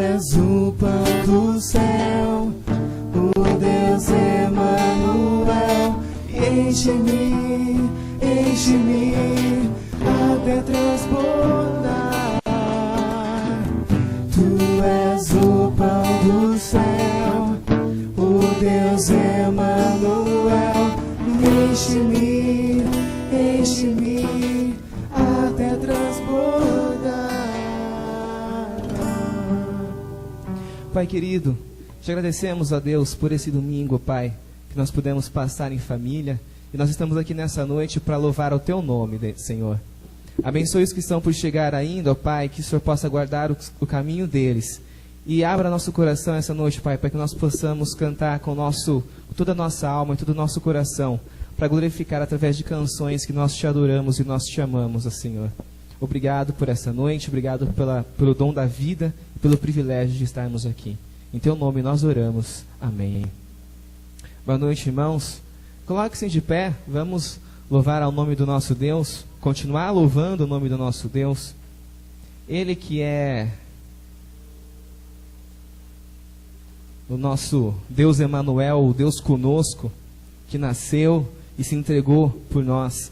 és o pão do céu, o Deus Emanuel. Enche-me, enche-me até transbordar. Tu és o pão do céu, o Deus Emanuel. Enche-me, enche-me até transbordar. Pai querido, te agradecemos a Deus por esse domingo, Pai, que nós pudemos passar em família, e nós estamos aqui nessa noite para louvar o Teu nome, Senhor. Abençoe os que estão por chegar ainda, ó Pai, que o Senhor possa guardar o caminho deles, e abra nosso coração essa noite, Pai, para que nós possamos cantar com toda a nossa alma e todo o nosso coração, para glorificar através de canções que nós te adoramos e nós te amamos, ó Senhor. Obrigado por essa noite, obrigado pelo dom da vida e pelo privilégio de estarmos aqui. Em Teu nome nós oramos. Amém. Boa noite, irmãos. Coloque-se de pé, vamos louvar ao nome do nosso Deus, continuar louvando o nome do nosso Deus. Ele que é o nosso Deus Emanuel, o Deus conosco, que nasceu e se entregou por nós.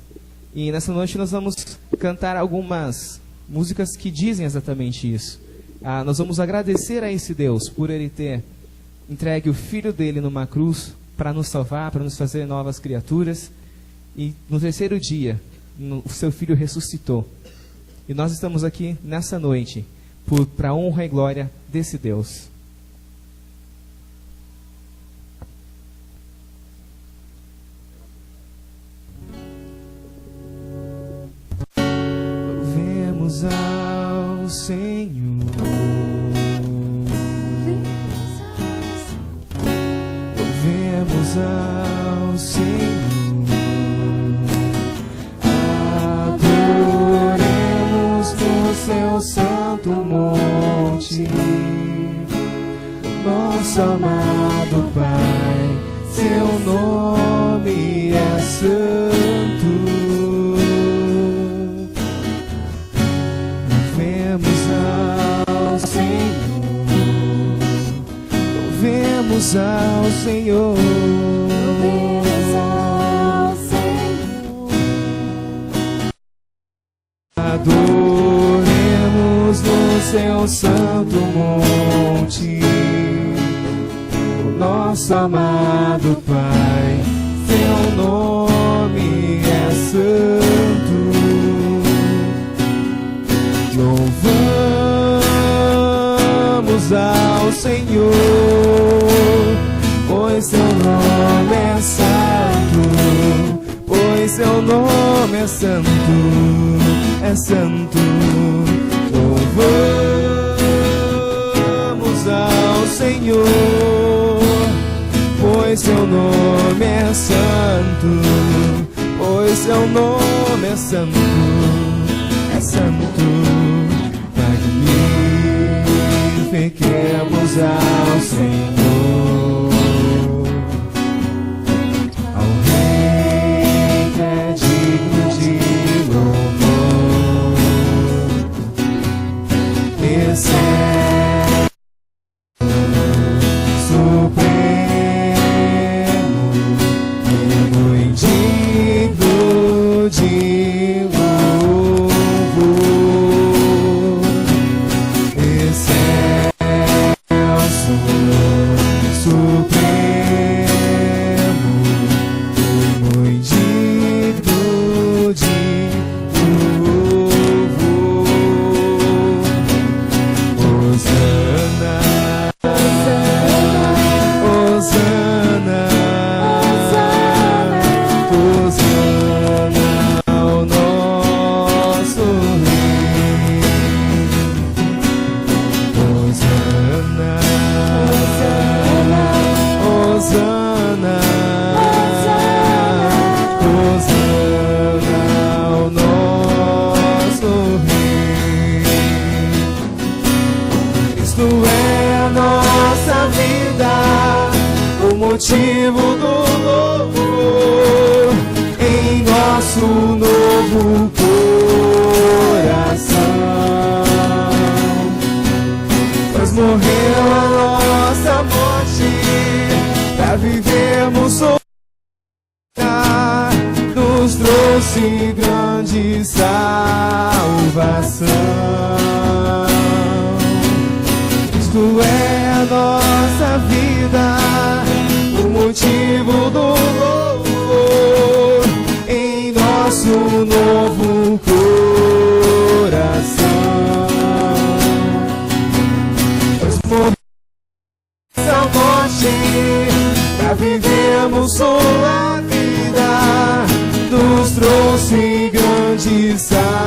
E nessa noite nós vamos cantar algumas músicas que dizem exatamente isso. Nós vamos agradecer a esse Deus por Ele ter entregue o Filho dele numa cruz para nos salvar, para nos fazer novas criaturas. E no terceiro dia, o seu Filho ressuscitou. E nós estamos aqui nessa noite para a honra e glória desse Deus. Louvemos ao Senhor. Louvemos ao Senhor. Adoremos no seu santo monte, nosso amado Pai, seu nome é santo. Louvemos ao Senhor, louvemos ao Senhor. Adoremos no seu santo monte, o nosso amado Pai, seu nome é santo. Louvamos ao Senhor, pois seu nome é santo, pois seu nome é santo, é santo. Louvamos ao Senhor, pois seu nome é santo, pois seu nome é santo, é santo. Magnifiquemos ao Senhor, ao Rei que é digno de louvor. Esse é supremo, muito digno de louvor. Esse é o supremo, muito digno de louvor. Hosana, Hosana, Hosana ao nosso Rei. Hosana, Hosana, Hosana ao nosso Rei. Cristo é a nossa vida, o motivo do louvor em nosso novo coração. Pois morreu a nossa morte, pra vivermos nos trouxe grande salvação. Cristo é a nossa vida, o motivo do louvor em nosso novo coração. Nós morremos essa morte, pra vivermos sua vida, nos trouxe grande salvação.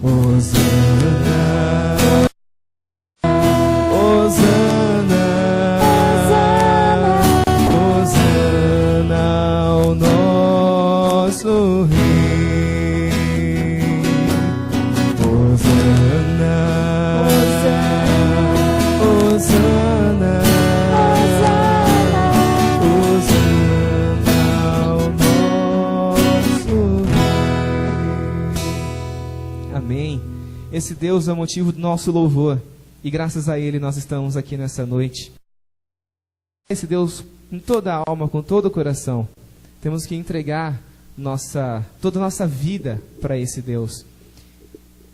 Hosana, Hosana, Hosana ao nosso Rei. Hosana, Hosana, Hosana ao nosso Rei. Amém. Esse Deus é o motivo do nosso louvor, e graças a Ele nós estamos aqui nessa noite. Esse Deus com toda a alma, com todo o coração. Temos que entregar toda a nossa vida para esse Deus.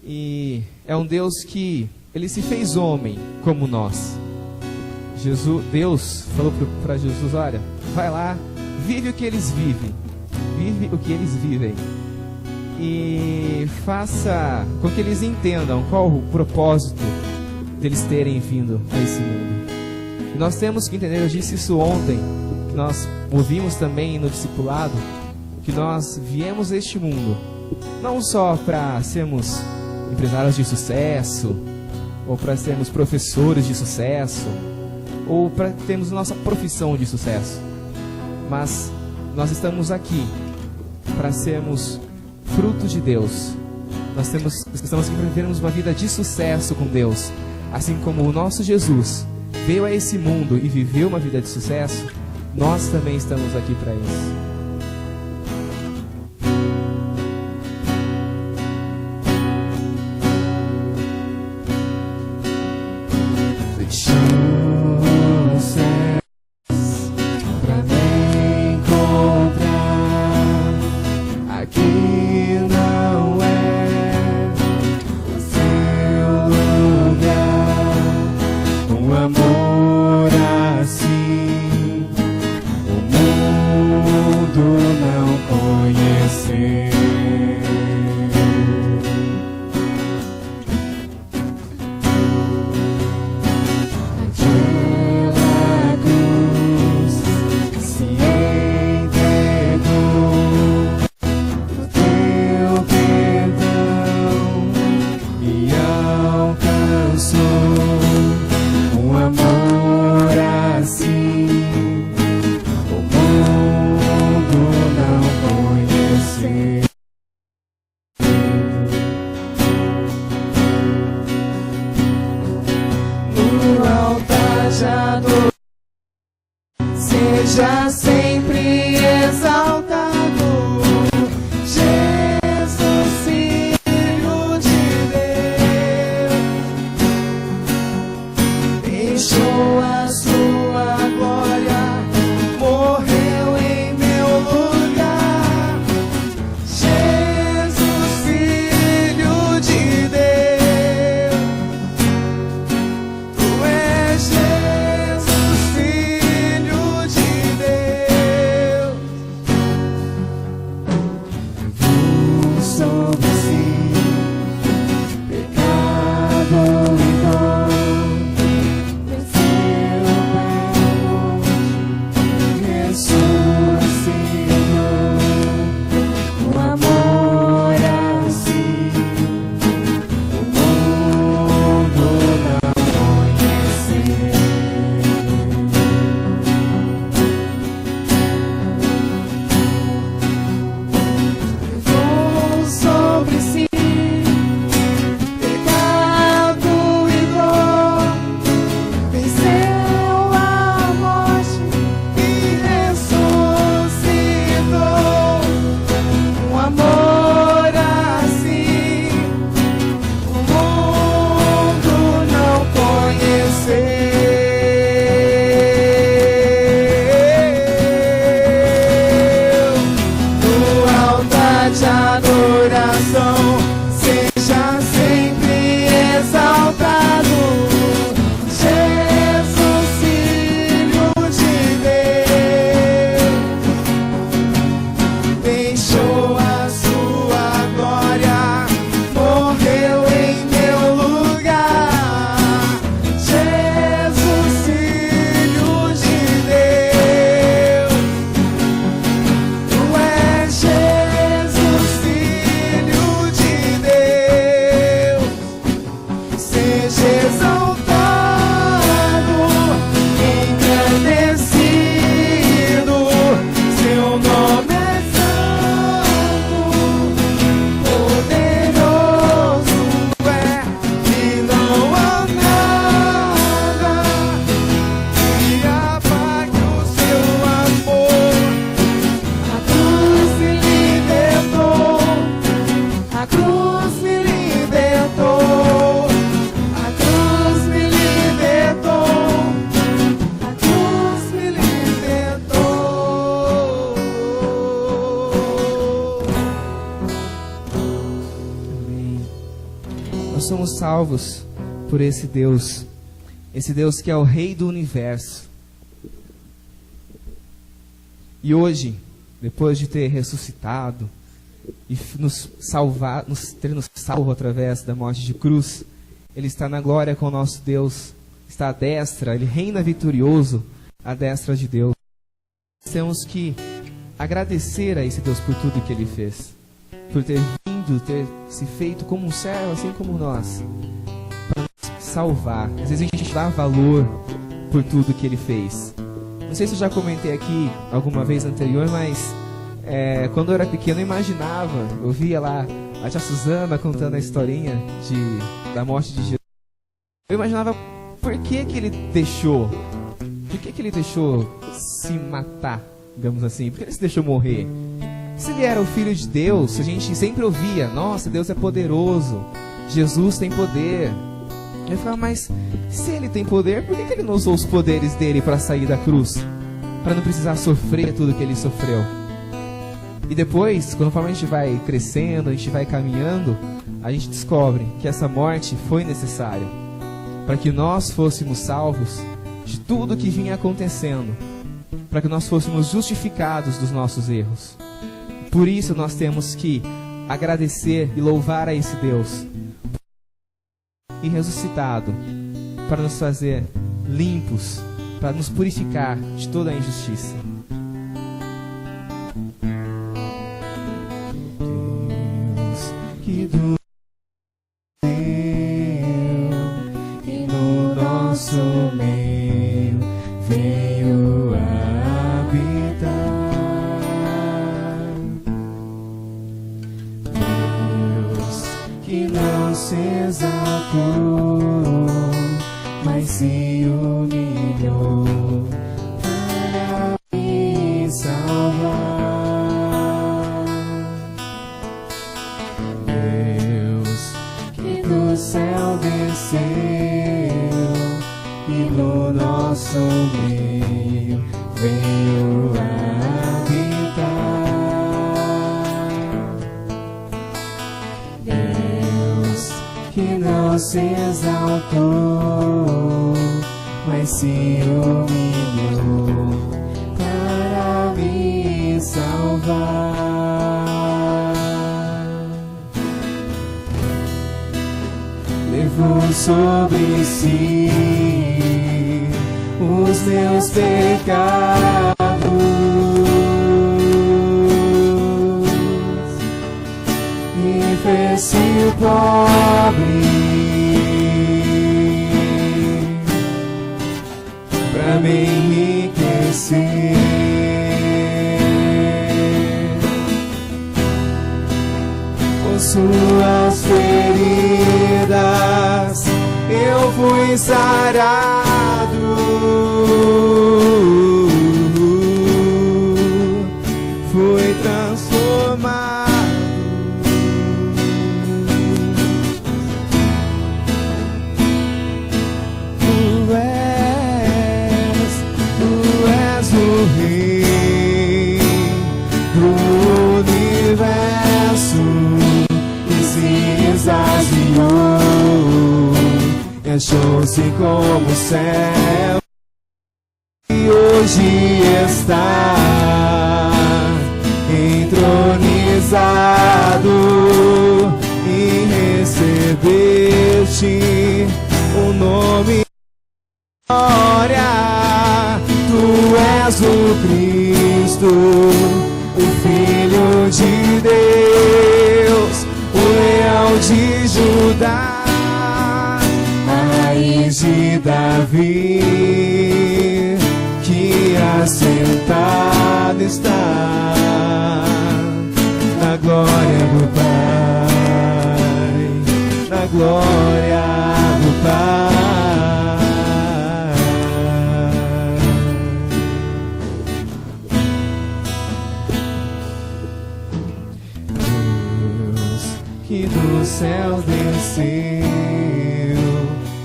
E é um Deus que Ele se fez homem como nós. Deus falou para Jesus: olha, vai lá, vive o que eles vivem, vive o que eles vivem, e faça com que eles entendam qual o propósito deles terem vindo a esse mundo. E nós temos que entender, eu disse isso ontem, que nós ouvimos também no discipulado, que nós viemos a este mundo não só para sermos empresários de sucesso, ou para sermos professores de sucesso, ou para termos nossa profissão de sucesso, mas nós estamos aqui para sermos fruto de Deus. Nós estamos aqui para vivermos uma vida de sucesso com Deus, assim como o nosso Jesus veio a esse mundo e viveu uma vida de sucesso. Nós também estamos aqui para isso. Seja sempre exaltado, Jesus, Filho de Deus, deixou a sua glória, morreu em meu lugar. Jesus, Filho de Deus, Tu és Jesus, Filho de Deus. Nós somos salvos por esse Deus que é o Rei do Universo. E hoje, depois de ter ressuscitado e ter nos salvo através da morte de cruz, Ele está na glória com o nosso Deus, está à destra, Ele reina vitorioso à destra de Deus. Temos que agradecer a esse Deus por tudo que Ele fez, por ter vindo, ter se feito como um servo, assim como nós, para nos salvar. Às vezes a gente dá valor por tudo que Ele fez. Não sei se eu já comentei aqui alguma vez anterior, mas quando eu era pequeno eu imaginava, eu via lá a tia Suzana contando a historinha da morte de Jesus. Eu imaginava por que Ele deixou se matar, digamos assim, por que Ele se deixou morrer? Se Ele era o Filho de Deus, a gente sempre ouvia, nossa, Deus é poderoso, Jesus tem poder. Eu falava, mas se Ele tem poder, por que Ele não usou os poderes dele para sair da cruz? Para não precisar sofrer tudo que Ele sofreu. E depois, conforme a gente vai crescendo, a gente vai caminhando, a gente descobre que essa morte foi necessária para que nós fôssemos salvos de tudo que vinha acontecendo, para que nós fôssemos justificados dos nossos erros. Por isso nós temos que agradecer e louvar a esse Deus e ressuscitado para nos fazer limpos, para nos purificar de toda a injustiça. Deus que do céu e no nosso meio veio habitar. Deus que não se exaltou, mas se humilhou para me salvar. Deus que do céu desceu e no nosso meio veio habitar. Deus que não se exaltou, mas se humilhou para me salvar. Levou sobre si os meus pecados e fez-se pobre pra me enriquecer. Com suas feridas eu fui sarado, fui transformado. Tu és o Rei do universo e se esvaziou, achou-se como o céu e hoje está entronizado e recebeste o nome glória. Tu és o Cristo, o Filho de Deus, o Leão de Judá, a raiz de Davi, que assentado está na glória do Pai, na glória do Pai. Que do céu desceu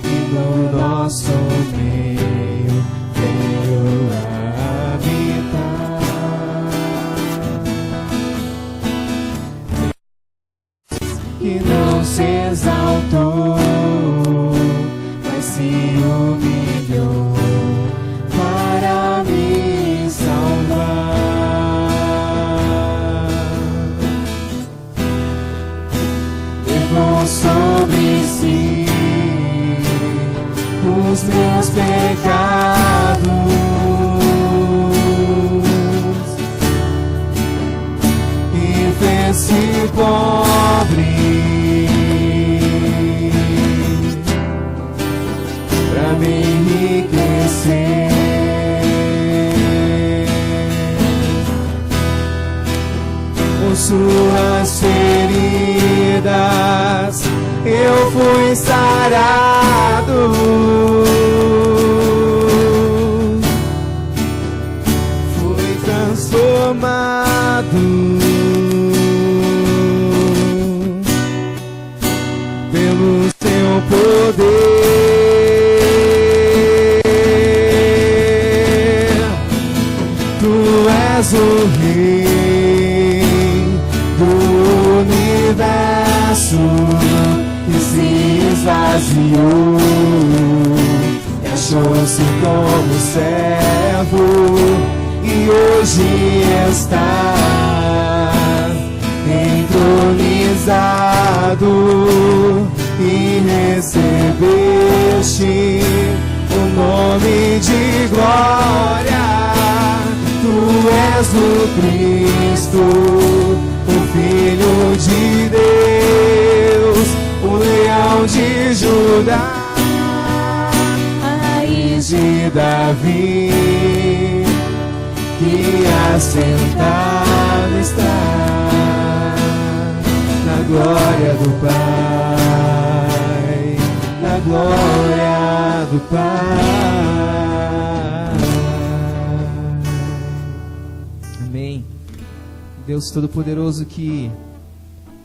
e no nosso meio veio habitar. Que não se exaltou, os meus pecados. E fez-se pobre pra me enriquecer. Por suas feridas eu fui sarado, fui transformado pelo seu poder. Tu és o Rei do universo que se esvaziou e achou-se como servo, e hoje está entronizado e recebeste o nome de glória. Tu és o Cristo, o Filho de Deus, o Leão de Judá, a raiz de Davi, que assentado está na glória do Pai, na glória do Pai. Amém. Deus Todo-Poderoso que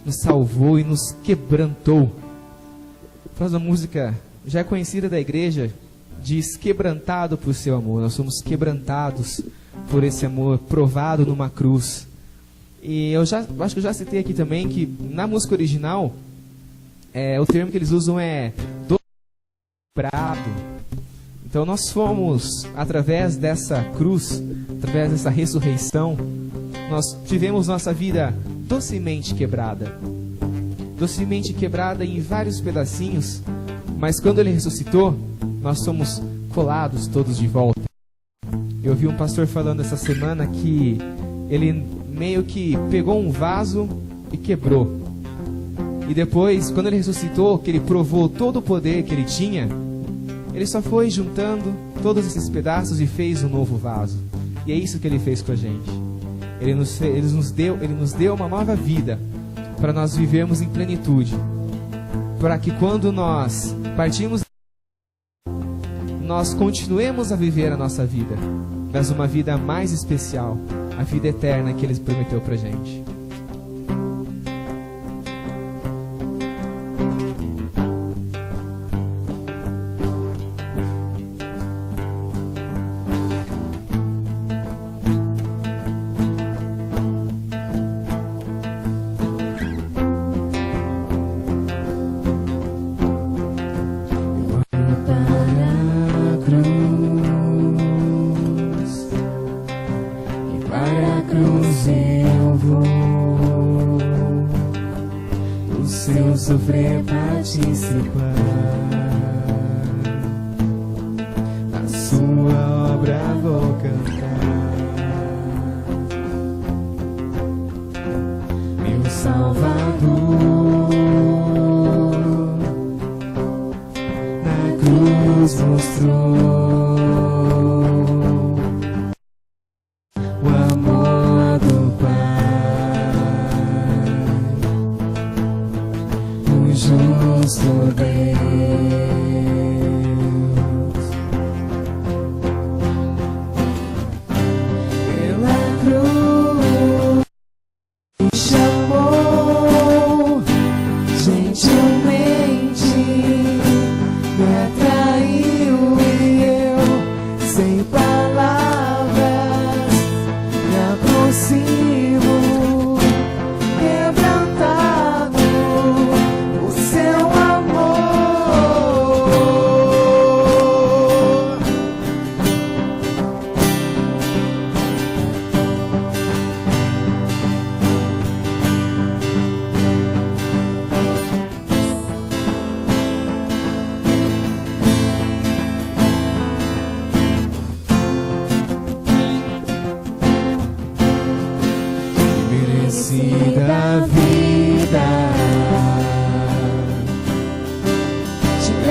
nos salvou e nos quebrantou. Faz uma música já conhecida da igreja, diz: quebrantado por seu amor. Nós somos quebrantados por esse amor provado numa cruz. E eu acho que eu já citei aqui também que na música original o termo que eles usam é dobrado. Então nós fomos, através dessa cruz, através dessa ressurreição, nós tivemos nossa vida docemente quebrada em vários pedacinhos, mas quando Ele ressuscitou, nós somos colados todos de volta. Eu vi um pastor falando essa semana que ele meio que pegou um vaso e quebrou, e depois, quando Ele ressuscitou, que Ele provou todo o poder que Ele tinha, Ele só foi juntando todos esses pedaços e fez um novo vaso. E é isso que Ele fez com a gente. Ele nos deu uma nova vida para nós vivermos em plenitude, para que quando nós partimos, nós continuemos a viver a nossa vida, mas uma vida mais especial, a vida eterna que Ele prometeu para a gente. Sofrer, participar da sua obra, vou cantar. Meu Salvador na cruz mostrou o amor do justo Deus. Pela cruz me chamou gentilmente, me atraiu e eu, sem palavras, me aproximo, quebrantado. Seu amor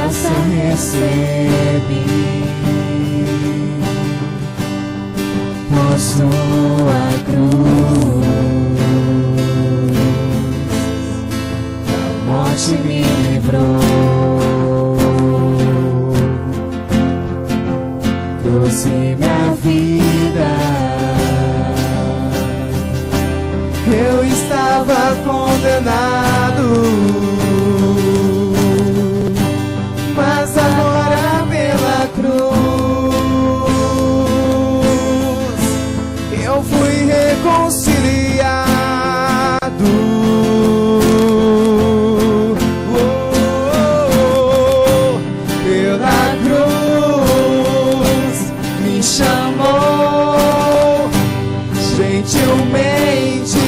graça recebi por sua cruz, da morte me livrou, trouxe minha vida. Eu estava condenado, mas agora pela cruz eu fui reconciliado. Pela cruz me chamou gentilmente,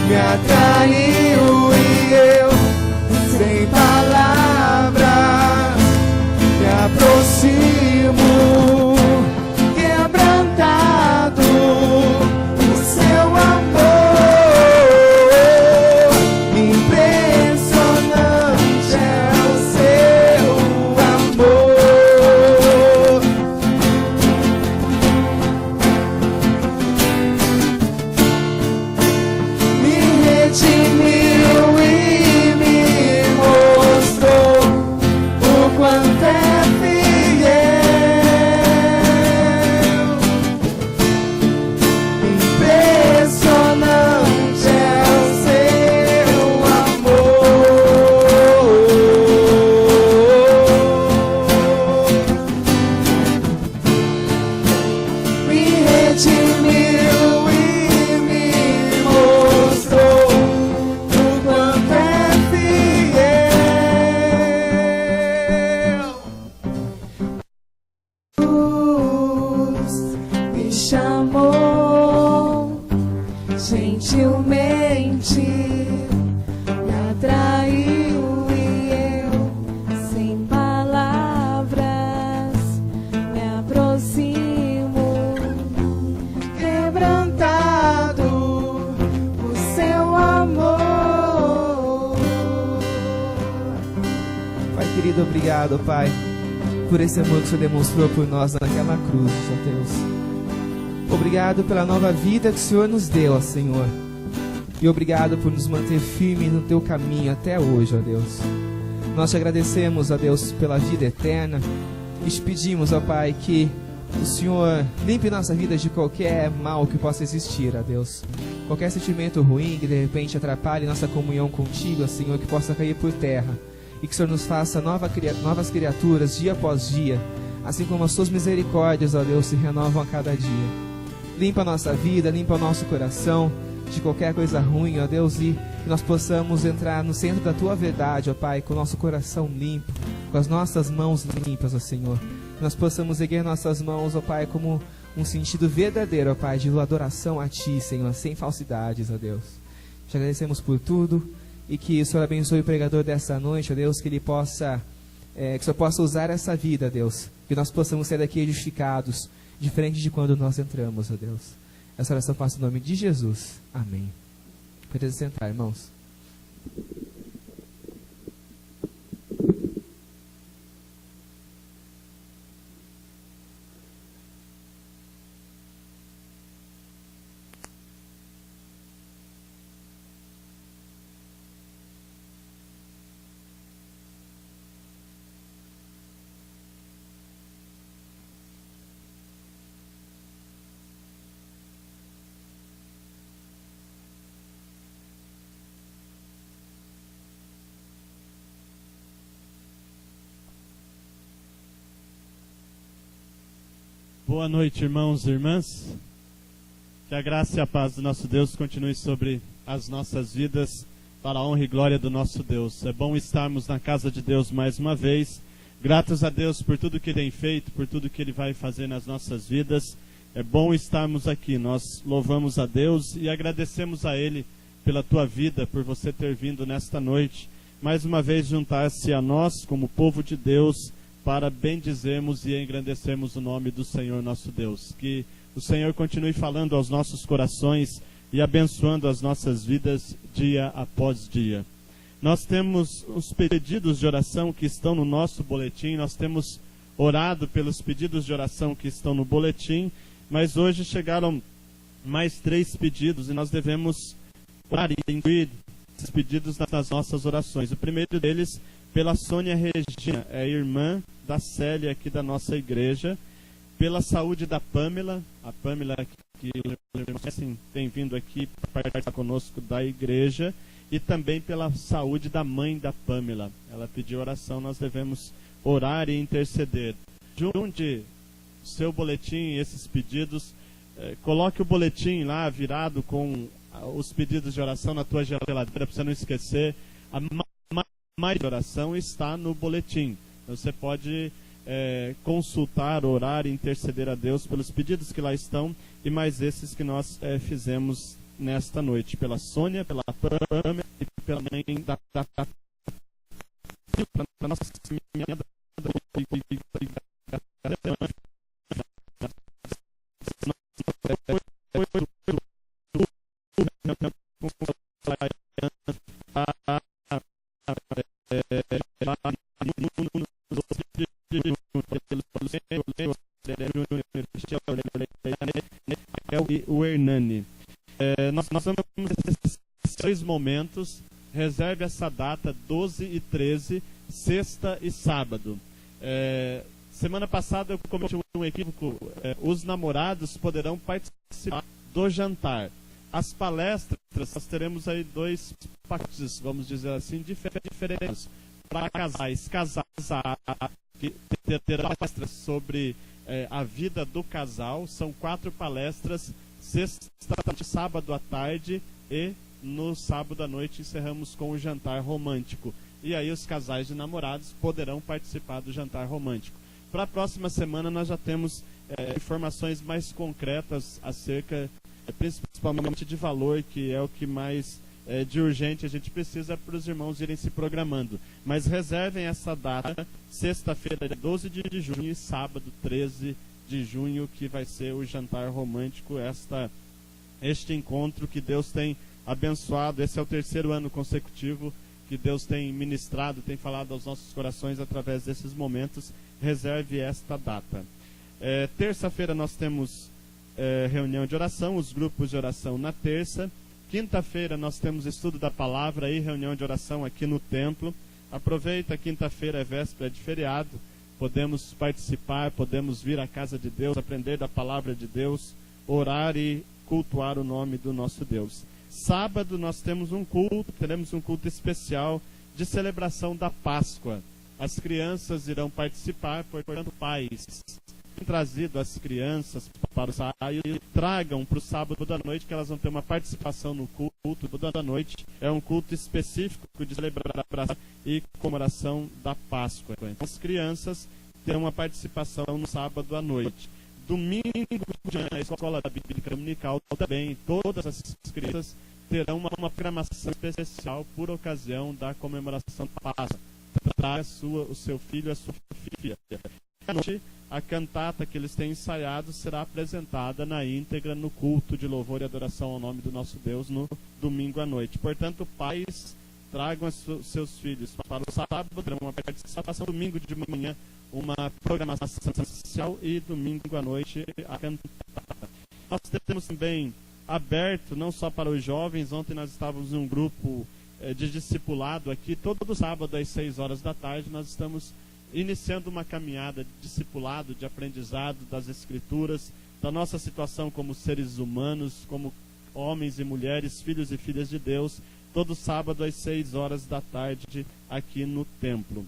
me atraiu e eu, sem palavras, me aproximo, quebrantado, o seu amor, impressionante é o seu amor. Me redimiu e me mostrou o quanto é fiel. Impressionante é o seu amor. Me redimiu e me mostrou o quanto é fiel. Cruz me chamou gentilmente, me atraiu e eu, sem palavras, me aproximo, quebrantado, o seu amor. Pai querido, obrigado, Pai, por esse amor que o Senhor demonstrou por nós naquela cruz, ó Deus. Obrigado pela nova vida que o Senhor nos deu, ó Senhor. E obrigado por nos manter firmes no Teu caminho até hoje, ó Deus. Nós te agradecemos, ó Deus, pela vida eterna. E te pedimos, ó Pai, que o Senhor limpe nossa vida de qualquer mal que possa existir, ó Deus. Qualquer sentimento ruim que de repente atrapalhe nossa comunhão contigo, ó Senhor, que possa cair por terra. E que o Senhor nos faça novas criaturas dia após dia, assim como as Suas misericórdias, ó Deus, se renovam a cada dia. Limpa a nossa vida, limpa o nosso coração de qualquer coisa ruim, ó Deus, e que nós possamos entrar no centro da Tua verdade, ó Pai, com o nosso coração limpo, com as nossas mãos limpas, ó Senhor. Que nós possamos erguer nossas mãos, ó Pai, como um sentido verdadeiro, ó Pai, de adoração a Ti, Senhor, sem falsidades, ó Deus. Te agradecemos por tudo e que o Senhor abençoe o pregador dessa noite, ó Deus, que ele possa, que o Senhor possa usar essa vida, Deus, que nós possamos sair daqui edificados, diferente de quando nós entramos, ó Deus. Essa oração passa em nome de Jesus. Amém. Pode sentar, irmãos. Boa noite, irmãos e irmãs. Que a graça e a paz do nosso Deus continue sobre as nossas vidas, para a honra e glória do nosso Deus. É bom estarmos na casa de Deus mais uma vez. Gratos a Deus por tudo que Ele tem feito, por tudo que Ele vai fazer nas nossas vidas. É bom estarmos aqui. Nós louvamos a Deus e agradecemos a Ele pela tua vida, por você ter vindo nesta noite. Mais uma vez juntar-se a nós como povo de Deus, para bendizermos e engrandecermos o nome do Senhor nosso Deus. Que o Senhor continue falando aos nossos corações e abençoando as nossas vidas dia após dia. Nós temos os pedidos de oração que estão no nosso boletim, nós temos orado pelos pedidos de oração que estão no boletim, mas hoje chegaram mais 3 pedidos e nós devemos orar e incluir esses pedidos nas nossas orações. O primeiro deles, pela Sônia Regina, é irmã da Célia aqui da nossa igreja, pela saúde da Pamela, a Pamela que tem vindo aqui para participar conosco da igreja, e também pela saúde da mãe da Pamela. Ela pediu oração, nós devemos orar e interceder. Junte seu boletim, esses pedidos, coloque o boletim lá virado com os pedidos de oração na tua geladeira, para você não esquecer. A mais de oração está no boletim. Você pode consultar, orar e interceder a Deus pelos pedidos que lá estão e mais esses que nós fizemos nesta noite, pela Sônia, pela Pamela e pela mãe da nossa caminhada. O Hernani. Nós vamos nesses 3 momentos. Reserve essa data, 12 e 13, sexta e sábado. Semana passada eu cometi um equívoco. Os namorados poderão participar do jantar. As palestras, nós teremos aí 2 pacotes, vamos dizer assim, diferentes. Para casais, que terão palestras sobre a vida do casal. São 4 palestras, sexta, sábado à tarde e no sábado à noite encerramos com o jantar romântico. E aí os casais de namorados poderão participar do jantar romântico. Para a próxima semana nós já temos informações mais concretas acerca, principalmente de valor, que é o que mais de urgente a gente precisa para os irmãos irem se programando. Mas reservem essa data, sexta-feira, 12 de junho e sábado, 13 de junho, que vai ser o jantar romântico, este encontro que Deus tem abençoado. Esse é o 3º ano consecutivo que Deus tem ministrado, tem falado aos nossos corações através desses momentos. Reserve esta data. Terça-feira nós temos reunião de oração, os grupos de oração na terça. Quinta-feira nós temos estudo da palavra e reunião de oração aqui no templo. Aproveita, quinta-feira é véspera de feriado, podemos participar, podemos vir à casa de Deus, aprender da palavra de Deus, orar e cultuar o nome do nosso Deus. Sábado nós teremos um culto especial de celebração da Páscoa. As crianças irão participar, portanto, pais, tenham trazido as crianças para o sábado e tragam para o sábado da noite, que elas vão ter uma participação no culto da noite. É um culto específico de celebração e comemoração da Páscoa. Então, as crianças terão uma participação no sábado à noite. Domingo, a escola da Bíblia Dominical também, todas as crianças terão uma programação especial por ocasião da comemoração da Páscoa. Traga o seu filho, a sua filha. À noite, a cantata que eles têm ensaiado será apresentada na íntegra no culto de louvor e adoração ao nome do nosso Deus no domingo à noite. Portanto, pais, tragam seus filhos para o sábado, terão uma participação, domingo de manhã, uma programação especial e domingo à noite a cantata. Nós temos também aberto, não só para os jovens, ontem nós estávamos em um grupo de discipulado aqui, todo sábado às 6 horas da tarde, nós estamos iniciando uma caminhada de discipulado, de aprendizado das Escrituras, da nossa situação como seres humanos, como homens e mulheres, filhos e filhas de Deus, todo sábado às 6 horas da tarde aqui no templo.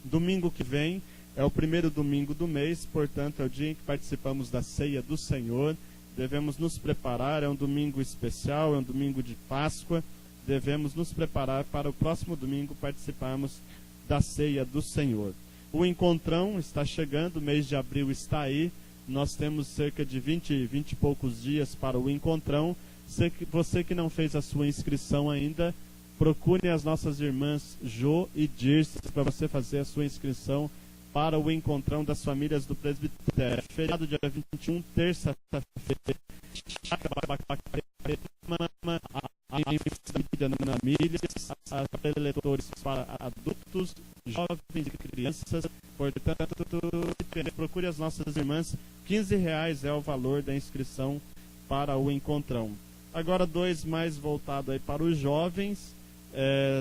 Domingo que vem é o primeiro domingo do mês, portanto é o dia em que participamos da Ceia do Senhor. Devemos nos preparar, é um domingo especial, é um domingo de Páscoa. Devemos nos preparar para o próximo domingo participarmos da Ceia do Senhor. O encontrão está chegando, o mês de abril está aí. Nós temos cerca de 20 e poucos dias para o encontrão. Você que não fez a sua inscrição ainda, procure as nossas irmãs Jo e Dirce para você fazer a sua inscrição para o encontrão das famílias do presbitério. Feriado dia 21, terça-feira. A milha, a preletores para adultos, jovens e crianças. Portanto, procure as nossas irmãs. R$15 é o valor da inscrição para o encontrão. Agora 2 mais voltado aí para os jovens.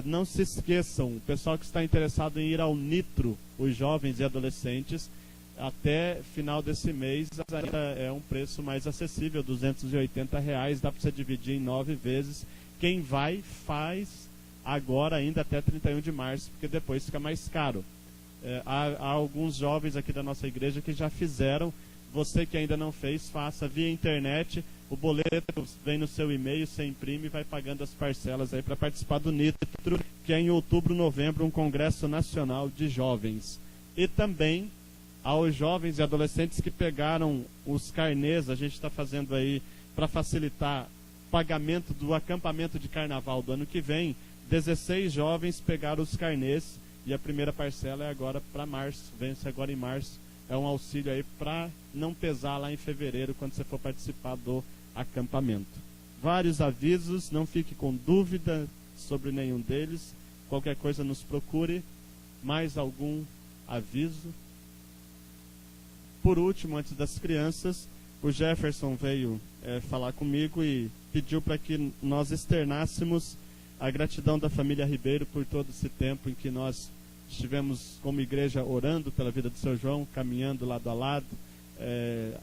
Não se esqueçam, o pessoal que está interessado em ir ao Nitro, os jovens e adolescentes, até final desse mês ainda é um preço mais acessível, R$280, dá para você dividir em 9 vezes. Quem vai, faz agora ainda até 31 de março, porque depois fica mais caro. Há alguns jovens aqui da nossa igreja que já fizeram. Você que ainda não fez, faça via internet. O boleto vem no seu e-mail, você imprime e vai pagando as parcelas aí para participar do Nitro, que é em outubro, novembro, um congresso nacional de jovens. E também aos jovens e adolescentes que pegaram os carnês, a gente está fazendo aí para facilitar o pagamento do acampamento de carnaval do ano que vem. 16 jovens pegaram os carnês e a primeira parcela é agora para março, vence agora em março. É um auxílio aí para não pesar lá em fevereiro quando você for participar do acampamento. Vários avisos, não fique com dúvida sobre nenhum deles. Qualquer coisa nos procure. Mais algum aviso? Por último, antes das crianças, o Jefferson veio falar comigo e pediu para que nós externássemos a gratidão da família Ribeiro por todo esse tempo em que nós estivemos como igreja orando pela vida do seu João, caminhando lado a lado,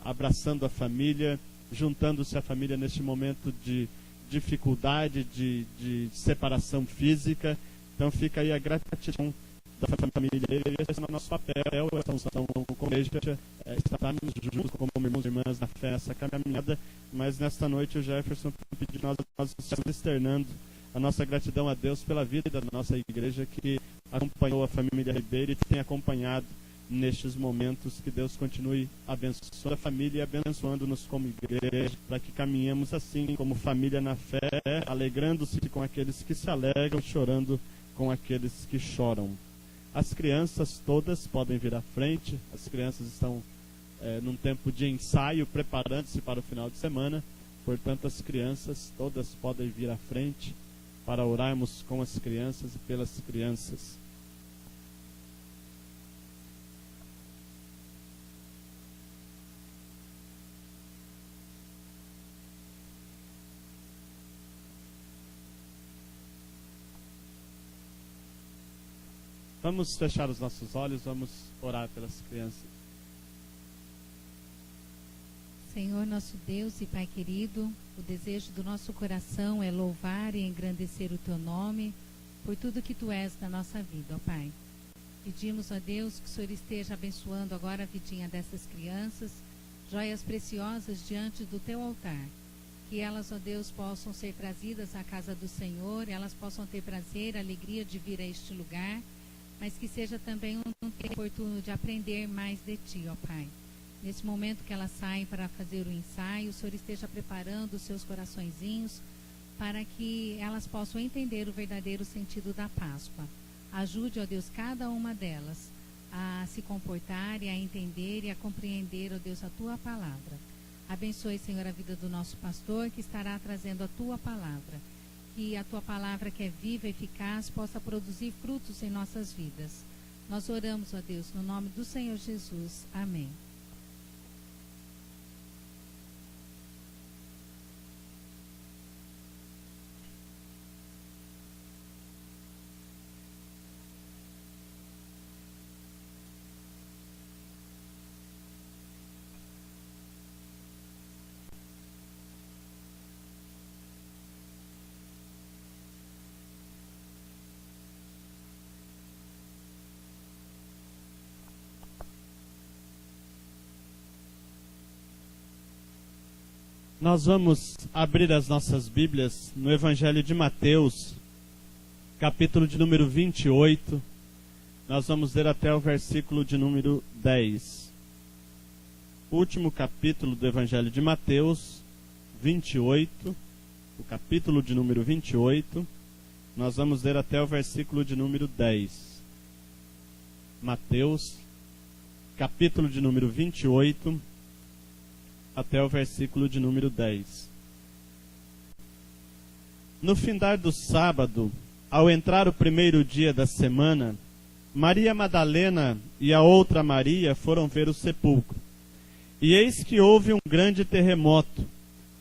abraçando a família, juntando-se à família neste momento de dificuldade, de separação física. Então fica aí a gratidão da família. Esse é o nosso papel, essa unção como igreja, estarmos juntos como irmãos e irmãs na fé, essa caminhada. Mas nesta noite o Jefferson pediu que nós estamos externando a nossa gratidão a Deus pela vida da nossa igreja que acompanhou a família Ribeiro e tem acompanhado nestes momentos. Que Deus continue abençoando a família e abençoando-nos como igreja, para que caminhemos assim como família na fé, alegrando-se com aqueles que se alegram, chorando com aqueles que choram. As crianças todas podem vir à frente. As crianças estão num tempo de ensaio, preparando-se para o final de semana. Portanto, as crianças todas podem vir à frente para orarmos com as crianças e pelas crianças. Vamos fechar os nossos olhos, vamos orar pelas crianças. Senhor nosso Deus e Pai querido, o desejo do nosso coração é louvar e engrandecer o Teu nome por tudo que Tu és na nossa vida, ó Pai. Pedimos, ó Deus, que o Senhor esteja abençoando agora a vidinha dessas crianças, joias preciosas diante do Teu altar. Que elas, ó Deus, possam ser trazidas à casa do Senhor, elas possam ter prazer, alegria de vir a este lugar, mas que seja também um tempo oportuno de aprender mais de Ti, ó Pai. Nesse momento que elas saem para fazer o ensaio, o Senhor esteja preparando os seus coraçõezinhos para que elas possam entender o verdadeiro sentido da Páscoa. Ajude, ó Deus, cada uma delas a se comportar e a entender e a compreender, ó Deus, a Tua palavra. Abençoe, Senhor, a vida do nosso pastor que estará trazendo a Tua palavra. Que a Tua palavra, que é viva e eficaz, possa produzir frutos em nossas vidas. Nós oramos, ó Deus, no nome do Senhor Jesus. Amém. Nós vamos abrir as nossas Bíblias no Evangelho de Mateus, capítulo de número 28. Nós vamos ler até o versículo de número 10. Último capítulo do Evangelho de Mateus, 28. O capítulo de número 28. Nós vamos ler até o versículo de número 10. Mateus, capítulo de número 28. Até o versículo de número 10. No findar do sábado, ao entrar o primeiro dia da semana, Maria Madalena e a outra Maria foram ver o sepulcro. E eis que houve um grande terremoto,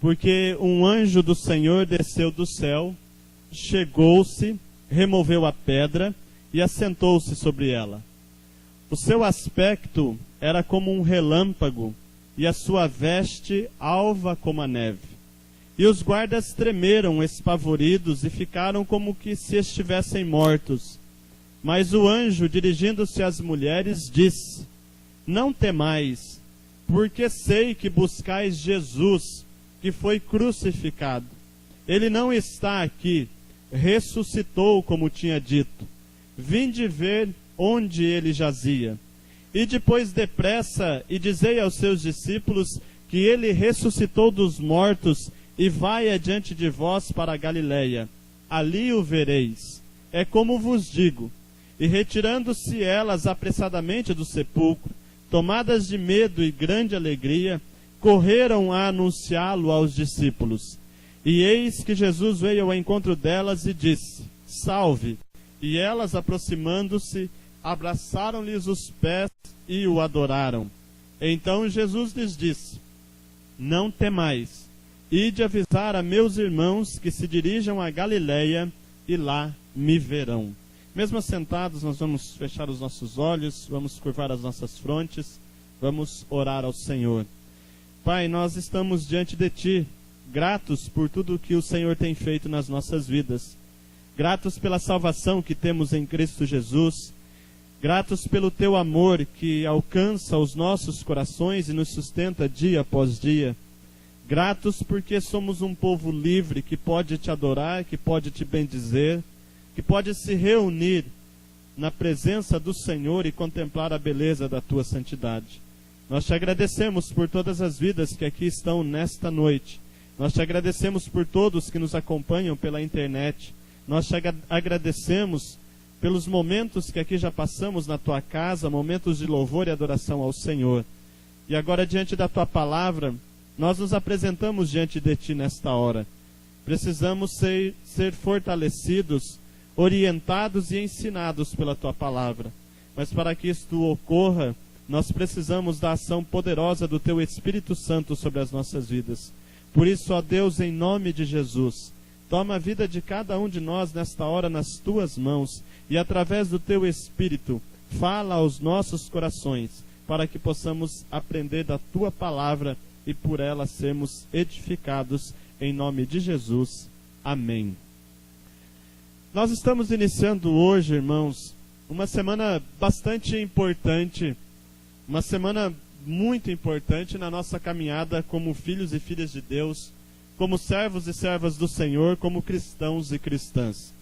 porque um anjo do Senhor desceu do céu, chegou-se, removeu a pedra e assentou-se sobre ela. O seu aspecto era como um relâmpago, e a sua veste alva como a neve. E os guardas tremeram espavoridos e ficaram como que se estivessem mortos. Mas o anjo, dirigindo-se às mulheres, disse: Não temais, porque sei que buscais Jesus, que foi crucificado. Ele não está aqui, ressuscitou, como tinha dito. Vinde ver onde ele jazia. E depois depressa, e dizei aos seus discípulos que ele ressuscitou dos mortos e vai adiante de vós para a Galileia. Ali o vereis. É como vos digo. E retirando-se elas apressadamente do sepulcro, tomadas de medo e grande alegria, correram a anunciá-lo aos discípulos. E eis que Jesus veio ao encontro delas e disse: Salve! E elas, aproximando-se, abraçaram-lhes os pés e o adoraram. Então Jesus lhes disse: Não temais, ide avisar a meus irmãos que se dirijam a Galileia e lá me verão. Mesmo assentados, nós vamos fechar os nossos olhos, vamos curvar as nossas frontes, vamos orar ao Senhor. Pai, nós estamos diante de Ti, gratos por tudo que o Senhor tem feito nas nossas vidas. Gratos pela salvação que temos em Cristo Jesus. Gratos pelo Teu amor que alcança os nossos corações e nos sustenta dia após dia. Gratos porque somos um povo livre que pode Te adorar, que pode Te bendizer, que pode se reunir na presença do Senhor e contemplar a beleza da Tua santidade. Nós Te agradecemos por todas as vidas que aqui estão nesta noite. Nós Te agradecemos por todos que nos acompanham pela internet. Nós Te agradecemos pelos momentos que aqui já passamos na Tua casa, momentos de louvor e adoração ao Senhor. E agora, diante da Tua palavra, nós nos apresentamos diante de Ti nesta hora. Precisamos ser fortalecidos, orientados e ensinados pela Tua palavra. Mas para que isto ocorra, nós precisamos da ação poderosa do Teu Espírito Santo sobre as nossas vidas. Por isso, ó Deus, em nome de Jesus, toma a vida de cada um de nós nesta hora nas Tuas mãos e através do Teu Espírito, fala aos nossos corações para que possamos aprender da Tua palavra e por ela sermos edificados em nome de Jesus. Amém. Nós estamos iniciando hoje, irmãos, uma semana bastante importante, uma semana muito importante na nossa caminhada como filhos e filhas de Deus, como servos e servas do Senhor, como cristãos e cristãs.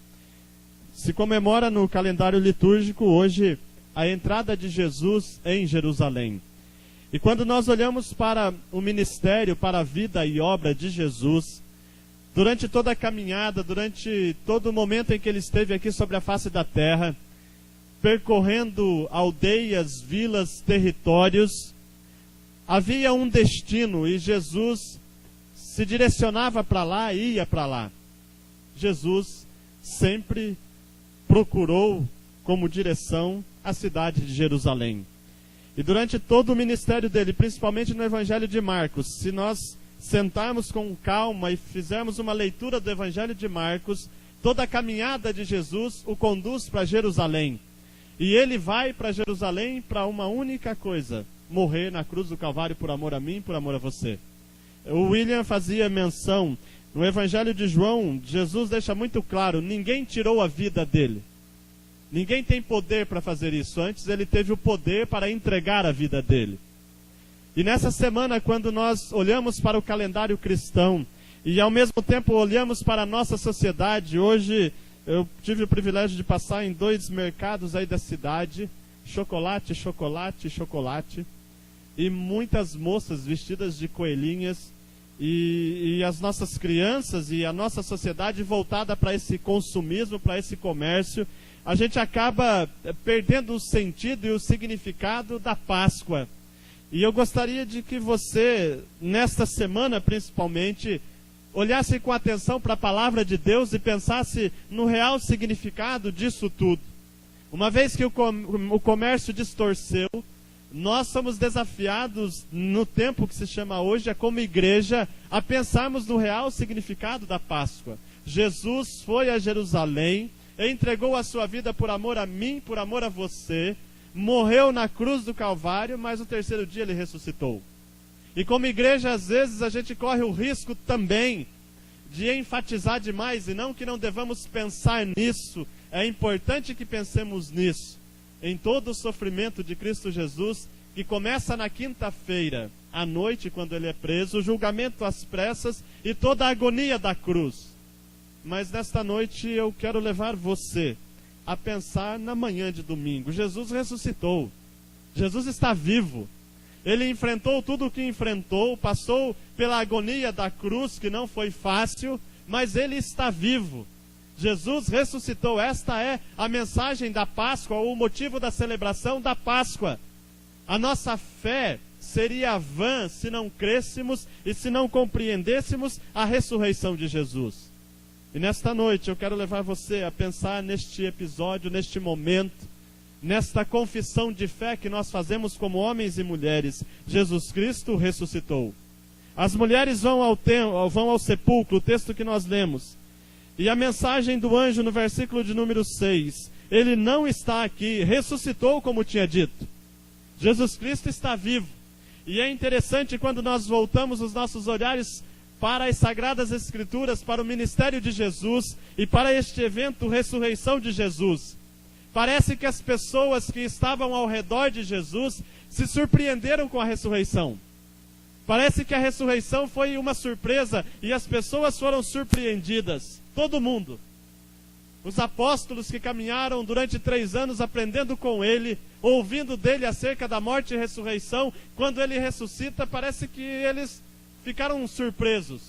Se comemora no calendário litúrgico hoje a entrada de Jesus em Jerusalém. E quando nós olhamos para o ministério, para a vida e obra de Jesus, durante toda a caminhada, durante todo o momento em que ele esteve aqui sobre a face da terra, percorrendo aldeias, vilas, territórios, havia um destino e Jesus se direcionava para lá e ia para lá. Jesus sempre procurou como direção a cidade de Jerusalém. E durante todo o ministério dele, principalmente no Evangelho de Marcos, se nós sentarmos com calma e fizermos uma leitura do Evangelho de Marcos, toda a caminhada de Jesus o conduz para Jerusalém. E ele vai para Jerusalém para uma única coisa: morrer na cruz do Calvário por amor a mim, por amor a você. O William fazia menção, no Evangelho de João, Jesus deixa muito claro, ninguém tirou a vida dele. Ninguém tem poder para fazer isso. Antes ele teve o poder para entregar a vida dele. E nessa semana, quando nós olhamos para o calendário cristão e ao mesmo tempo olhamos para a nossa sociedade, hoje eu tive o privilégio de passar em 2 mercados aí da cidade, chocolate, chocolate, chocolate, e muitas moças vestidas de coelhinhas, e as nossas crianças e a nossa sociedade voltada para esse consumismo, para esse comércio. A gente acaba perdendo o sentido e o significado da Páscoa. E eu gostaria de que você, nesta semana principalmente, olhasse com atenção para a palavra de Deus e pensasse no real significado disso tudo. Uma vez que o comércio distorceu, nós somos desafiados no tempo que se chama hoje, como igreja, a pensarmos no real significado da Páscoa. Jesus foi a Jerusalém, entregou a sua vida por amor a mim, por amor a você, morreu na cruz do Calvário, mas no terceiro dia ele ressuscitou. E como igreja, às vezes, a gente corre o risco também de enfatizar demais, e não que não devamos pensar nisso, é importante que pensemos nisso, em todo o sofrimento de Cristo Jesus, que começa na quinta-feira, à noite, quando ele é preso, o julgamento às pressas e toda a agonia da cruz. Mas nesta noite eu quero levar você a pensar na manhã de domingo. Jesus ressuscitou, Jesus está vivo. Ele enfrentou tudo o que enfrentou, passou pela agonia da cruz, que não foi fácil, mas ele está vivo. Jesus ressuscitou. Esta é a mensagem da Páscoa, ou o motivo da celebração da Páscoa. A nossa fé seria vã se não crêssemos e se não compreendêssemos a ressurreição de Jesus. E nesta noite eu quero levar você a pensar neste episódio, neste momento, nesta confissão de fé que nós fazemos como homens e mulheres. Jesus Cristo ressuscitou. As mulheres vão ao sepulcro, o texto que nós lemos. E a mensagem do anjo no versículo de número 6, ele não está aqui, ressuscitou como tinha dito. Jesus Cristo está vivo. E é interessante quando nós voltamos os nossos olhares para as Sagradas Escrituras, para o ministério de Jesus e para este evento, ressurreição de Jesus. Parece que as pessoas que estavam ao redor de Jesus se surpreenderam com a ressurreição. Parece que a ressurreição foi uma surpresa e as pessoas foram surpreendidas. Todo mundo. Os apóstolos que caminharam durante 3 anos aprendendo com ele, ouvindo dele acerca da morte e ressurreição, quando ele ressuscita, parece que eles ficaram surpresos.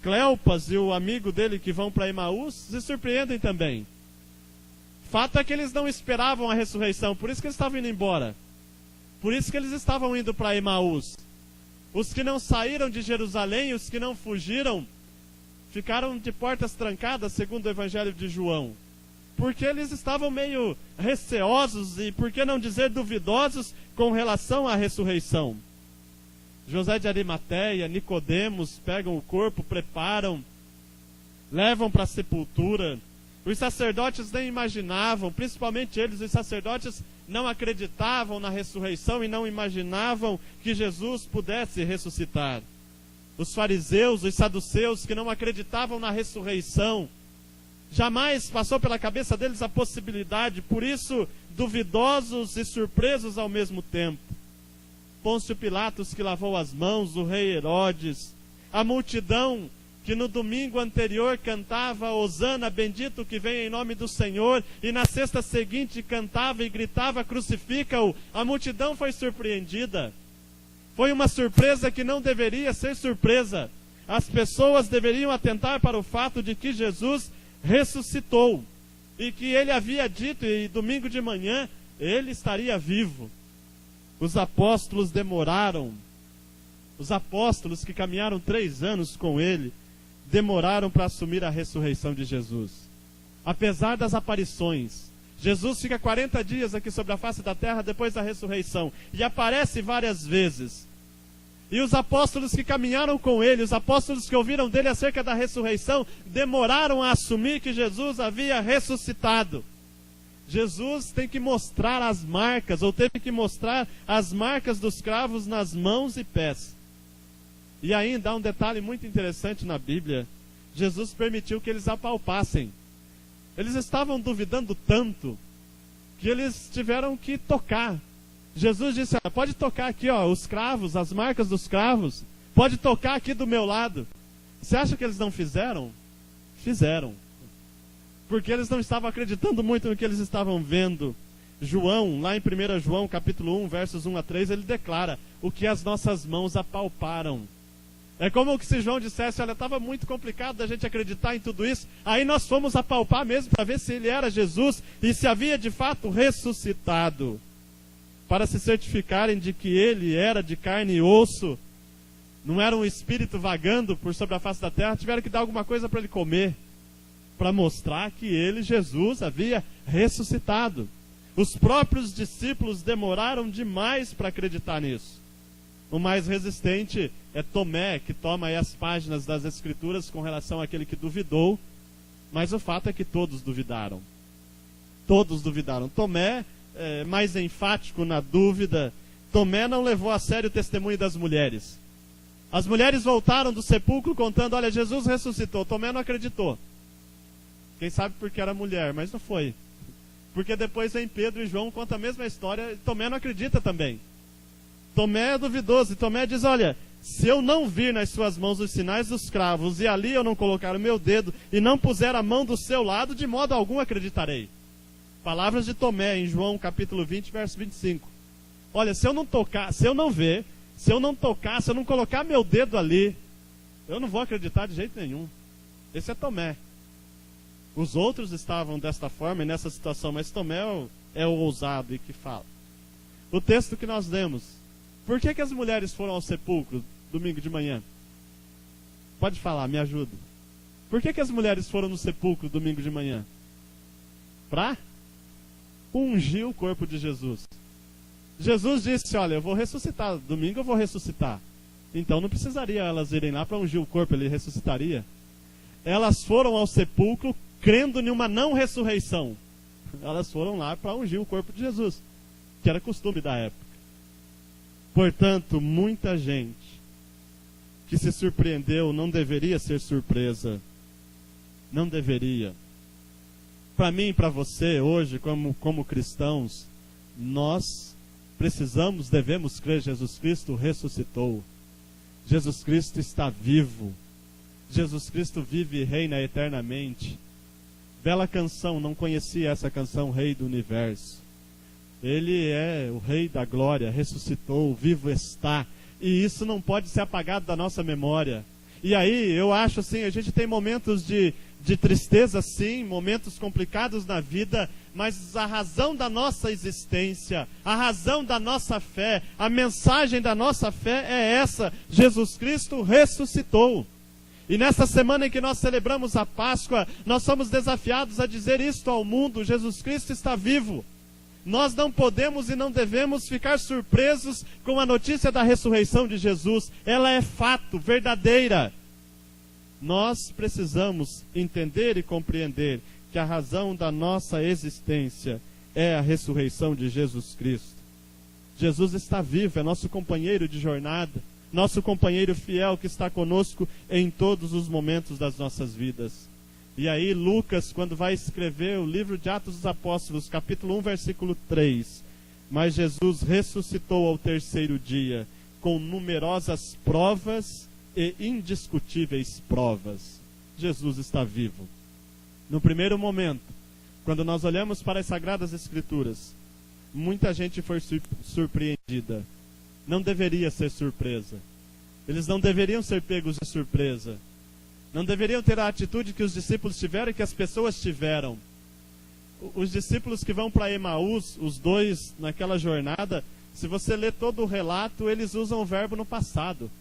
Cleopas e o amigo dele que vão para Emaús se surpreendem também. Fato é que eles não esperavam a ressurreição, por isso que eles estavam indo embora. Por isso que eles estavam indo para Emaús. Os que não saíram de Jerusalém, os que não fugiram, ficaram de portas trancadas, segundo o Evangelho de João. Porque eles estavam meio receosos e, por que não dizer, duvidosos com relação à ressurreição. José de Arimateia, Nicodemos pegam o corpo, preparam, levam para a sepultura. Os sacerdotes nem imaginavam, principalmente eles, os sacerdotes não acreditavam na ressurreição e não imaginavam que Jesus pudesse ressuscitar. Os fariseus, os saduceus, que não acreditavam na ressurreição, jamais passou pela cabeça deles a possibilidade, por isso, duvidosos e surpresos ao mesmo tempo. Pôncio Pilatos, que lavou as mãos, o rei Herodes, a multidão que no domingo anterior cantava Hosana, bendito que vem em nome do Senhor, e na sexta seguinte cantava e gritava crucifica-o. A multidão foi surpreendida. Foi uma surpresa que não deveria ser surpresa. As pessoas deveriam atentar para o fato de que Jesus ressuscitou e que ele havia dito, e domingo de manhã ele estaria vivo. Os apóstolos demoraram. Os apóstolos que caminharam 3 anos com ele demoraram para assumir a ressurreição de Jesus. Apesar das aparições, Jesus fica 40 dias aqui sobre a face da terra depois da ressurreição e aparece várias vezes. E os apóstolos que caminharam com ele, os apóstolos que ouviram dele acerca da ressurreição, demoraram a assumir que Jesus havia ressuscitado. Jesus tem que mostrar as marcas, ou teve que mostrar as marcas dos cravos nas mãos e pés. E ainda há um detalhe muito interessante na Bíblia. Jesus permitiu que eles apalpassem. Eles estavam duvidando tanto que eles tiveram que tocar. Jesus disse, pode tocar aqui, os cravos, as marcas dos cravos. Pode tocar aqui do meu lado. Você acha que eles não fizeram? Fizeram. Porque eles não estavam acreditando muito no que eles estavam vendo. João, lá em 1 João, capítulo 1, versos 1 a 3, ele declara, o que as nossas mãos apalparam. É como se João dissesse, olha, estava muito complicado da gente acreditar em tudo isso. Aí nós fomos apalpar mesmo para ver se ele era Jesus e se havia de fato ressuscitado. Para se certificarem de que ele era de carne e osso, não era um espírito vagando por sobre a face da terra, tiveram que dar alguma coisa para ele comer, para mostrar que ele, Jesus, havia ressuscitado. Os próprios discípulos demoraram demais para acreditar nisso. O mais resistente é Tomé, que toma aí as páginas das Escrituras com relação àquele que duvidou, mas o fato é que todos duvidaram. Todos duvidaram. Tomé é mais enfático na dúvida. Tomé não levou a sério o testemunho das mulheres. As mulheres voltaram do sepulcro contando, olha, Jesus ressuscitou. Tomé não acreditou. Quem sabe porque era mulher, mas não foi. Porque depois vem Pedro e João, conta a mesma história, e Tomé não acredita também. Tomé é duvidoso, e Tomé diz, olha, se eu não vir nas suas mãos os sinais dos cravos, e ali eu não colocar o meu dedo, e não puser a mão do seu lado, de modo algum acreditarei. Palavras de Tomé, em João capítulo 20, verso 25. Olha, se eu não tocar, se eu não ver, se eu não tocar, se eu não colocar meu dedo ali, eu não vou acreditar de jeito nenhum. Esse é Tomé. Os outros estavam desta forma e nessa situação, mas Tomé é o ousado e que fala. O texto que nós lemos. Por que as mulheres foram ao sepulcro domingo de manhã? Pode falar, me ajuda. Por que as mulheres foram no sepulcro domingo de manhã? Para ungir o corpo de Jesus. Jesus disse, olha, eu vou ressuscitar, domingo eu vou ressuscitar. Então não precisaria elas irem lá para ungir o corpo, ele ressuscitaria. Elas foram ao sepulcro crendo em uma não ressurreição. Elas foram lá para ungir o corpo de Jesus, que era costume da época. Portanto, muita gente que se surpreendeu não deveria ser surpresa. Não deveria. Para mim e para você, hoje, como cristãos, nós devemos crer, Jesus Cristo ressuscitou. Jesus Cristo está vivo. Jesus Cristo vive e reina eternamente. Bela canção, não conhecia essa canção, Rei do Universo. Ele é o Rei da Glória, ressuscitou, vivo está. E isso não pode ser apagado da nossa memória. E aí, eu acho assim, a gente tem momentos de tristeza, sim, momentos complicados na vida, mas a razão da nossa existência, a razão da nossa fé, a mensagem da nossa fé é essa: Jesus Cristo ressuscitou. E nesta semana em que nós celebramos a Páscoa, nós somos desafiados a dizer isto ao mundo: Jesus Cristo está vivo. Nós não podemos e não devemos ficar surpresos com a notícia da ressurreição de Jesus. Ela é fato, verdadeira. Nós precisamos entender e compreender que a razão da nossa existência é a ressurreição de Jesus Cristo. Jesus está vivo, é nosso companheiro de jornada, nosso companheiro fiel que está conosco em todos os momentos das nossas vidas. E aí Lucas, quando vai escrever o livro de Atos dos Apóstolos, capítulo 1, versículo 3, mas Jesus ressuscitou ao terceiro dia, com numerosas provas e indiscutíveis provas. Jesus está vivo. No primeiro momento, quando nós olhamos para as Sagradas Escrituras, muita gente foi surpreendida. Não deveria ser surpresa. Eles não deveriam ser pegos de surpresa. Não deveriam ter a atitude que os discípulos tiveram e que as pessoas tiveram. Os discípulos que vão para Emaús, os dois naquela jornada, se você ler todo o relato, eles usam o verbo no passado.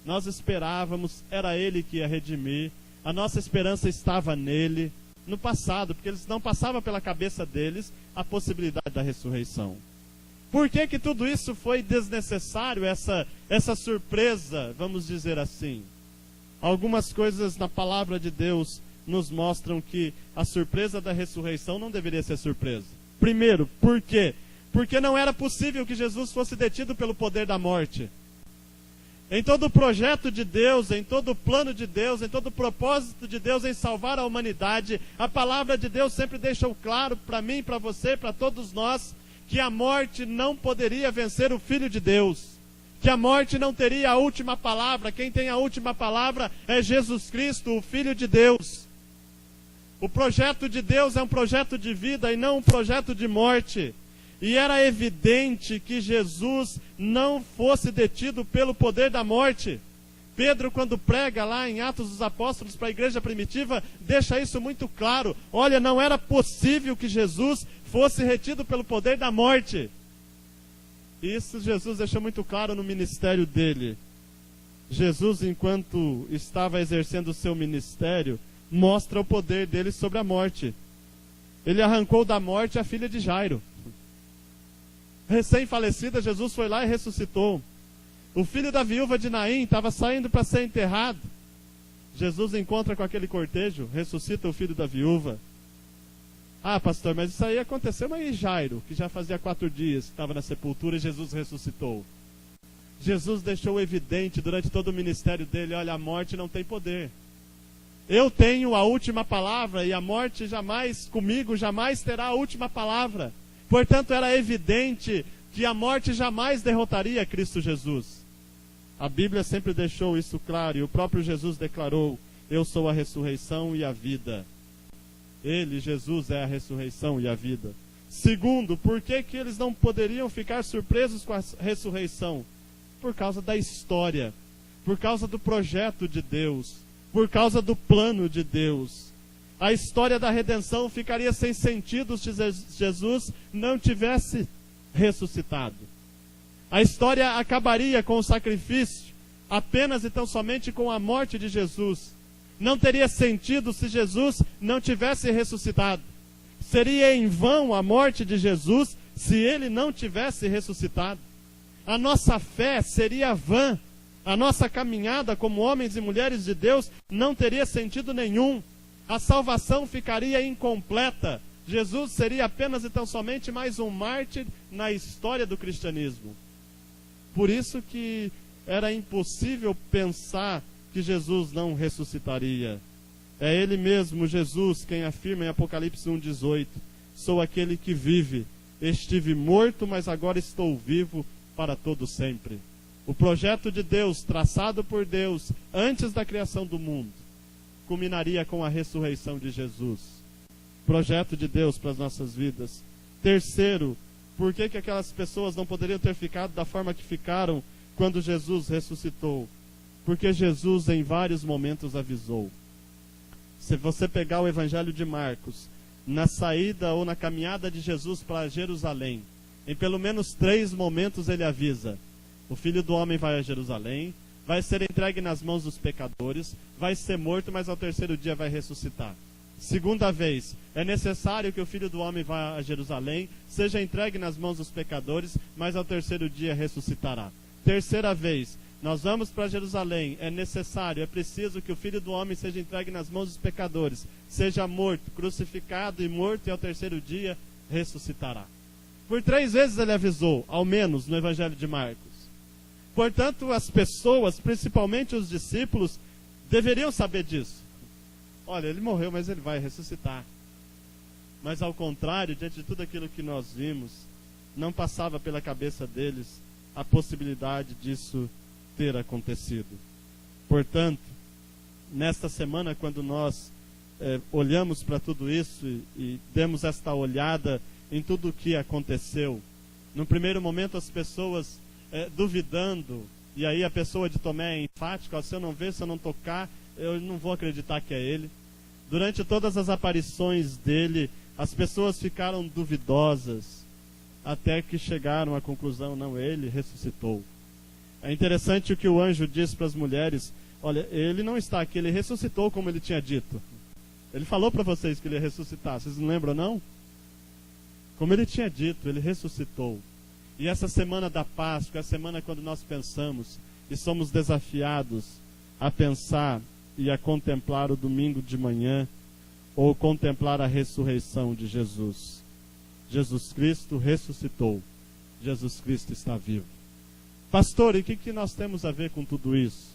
Nós esperávamos, era ele que ia redimir, a nossa esperança estava nele, no passado, porque eles não passava pela cabeça deles a possibilidade da ressurreição. Por que que tudo isso foi desnecessário, essa surpresa, vamos dizer assim? Algumas coisas na palavra de Deus nos mostram que a surpresa da ressurreição não deveria ser surpresa. Primeiro, por quê? Porque não era possível que Jesus fosse detido pelo poder da morte. Em todo o projeto de Deus, em todo o plano de Deus, em todo o propósito de Deus em salvar a humanidade, a palavra de Deus sempre deixou claro para mim, para você, para todos nós, que a morte não poderia vencer o Filho de Deus. Que a morte não teria a última palavra. Quem tem a última palavra é Jesus Cristo, o Filho de Deus. O projeto de Deus é um projeto de vida e não um projeto de morte. E era evidente que Jesus não fosse detido pelo poder da morte. Pedro, quando prega lá em Atos dos Apóstolos para a igreja primitiva, deixa isso muito claro. Olha, não era possível que Jesus fosse retido pelo poder da morte. Isso Jesus deixou muito claro no ministério dele. Jesus, enquanto estava exercendo o seu ministério, mostra o poder dele sobre a morte. Ele arrancou da morte a filha de Jairo. Recém-falecida, Jesus foi lá e ressuscitou. O filho da viúva de Naim estava saindo para ser enterrado. Jesus encontra com aquele cortejo, ressuscita o filho da viúva. Ah, pastor, mas isso aí aconteceu, mas e Jairo, que já fazia 4 dias que estava na sepultura e Jesus ressuscitou? Jesus deixou evidente durante todo o ministério dele, olha, a morte não tem poder. Eu tenho a última palavra e a morte jamais, comigo, jamais terá a última palavra. Portanto, era evidente que a morte jamais derrotaria Cristo Jesus. A Bíblia sempre deixou isso claro e o próprio Jesus declarou, eu sou a ressurreição e a vida. Ele, Jesus, é a ressurreição e a vida. Segundo, por que eles não poderiam ficar surpresos com a ressurreição? Por causa da história, por causa do projeto de Deus, por causa do plano de Deus. A história da redenção ficaria sem sentido se Jesus não tivesse ressuscitado. A história acabaria com o sacrifício, apenas e tão somente com a morte de Jesus. Não teria sentido se Jesus não tivesse ressuscitado. Seria em vão a morte de Jesus se ele não tivesse ressuscitado. A nossa fé seria vã. A nossa caminhada como homens e mulheres de Deus não teria sentido nenhum. A salvação ficaria incompleta. Jesus seria apenas e tão somente mais um mártir na história do cristianismo. Por isso que era impossível pensar que Jesus não ressuscitaria. É Ele mesmo, Jesus, quem afirma em Apocalipse 1,18, sou aquele que vive, estive morto, mas agora estou vivo para todo sempre. O projeto de Deus, traçado por Deus antes da criação do mundo, culminaria com a ressurreição de Jesus. Projeto de Deus para as nossas vidas. Terceiro, por que aquelas pessoas não poderiam ter ficado da forma que ficaram quando Jesus ressuscitou? Porque Jesus em vários momentos avisou. Se você pegar o Evangelho de Marcos, na saída ou na caminhada de Jesus para Jerusalém, em pelo menos 3 momentos ele avisa: o Filho do Homem vai a Jerusalém, vai ser entregue nas mãos dos pecadores, vai ser morto, mas ao 3º dia vai ressuscitar. Segunda vez, é necessário que o Filho do Homem vá a Jerusalém, seja entregue nas mãos dos pecadores, mas ao 3º dia ressuscitará. Terceira vez, nós vamos para Jerusalém, é necessário, é preciso que o Filho do Homem seja entregue nas mãos dos pecadores, seja morto, crucificado e morto, e ao 3º dia ressuscitará. Por 3 vezes ele avisou, ao menos no Evangelho de Marcos. Portanto, as pessoas, principalmente os discípulos, deveriam saber disso. Olha, ele morreu, mas ele vai ressuscitar. Mas ao contrário, diante de tudo aquilo que nós vimos, não passava pela cabeça deles a possibilidade disso ter acontecido. Portanto, nesta semana, quando nós olhamos para tudo isso e demos esta olhada em tudo o que aconteceu, no primeiro momento as pessoas duvidando, e aí a pessoa de Tomé é enfática: se eu não ver, se eu não tocar, eu não vou acreditar que é ele. Durante todas as aparições dele, as pessoas ficaram duvidosas, até que chegaram à conclusão: não, ele ressuscitou. É interessante o que o anjo diz para as mulheres: olha, ele não está aqui, ele ressuscitou como ele tinha dito. Ele falou para vocês que ele ia ressuscitar, vocês não lembram não? Como ele tinha dito, ele ressuscitou. E essa semana da Páscoa, a semana quando nós pensamos e somos desafiados a pensar e a contemplar o domingo de manhã, ou contemplar a ressurreição de Jesus. Jesus Cristo ressuscitou. Jesus Cristo está vivo. Pastor, e o que nós temos a ver com tudo isso?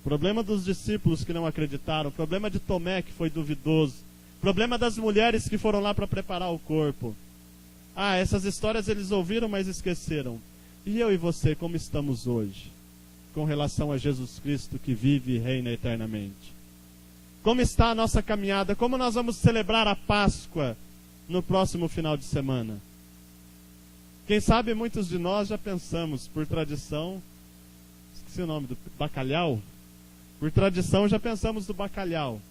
Problema dos discípulos que não acreditaram, problema de Tomé que foi duvidoso, problema das mulheres que foram lá para preparar o corpo. Ah, essas histórias eles ouviram, mas esqueceram. E eu e você, como estamos hoje, com relação a Jesus Cristo que vive e reina eternamente? Como está a nossa caminhada? Como nós vamos celebrar a Páscoa no próximo final de semana? Quem sabe muitos de nós já pensamos, por tradição, esqueci o nome do bacalhau, por tradição já pensamos do bacalhau.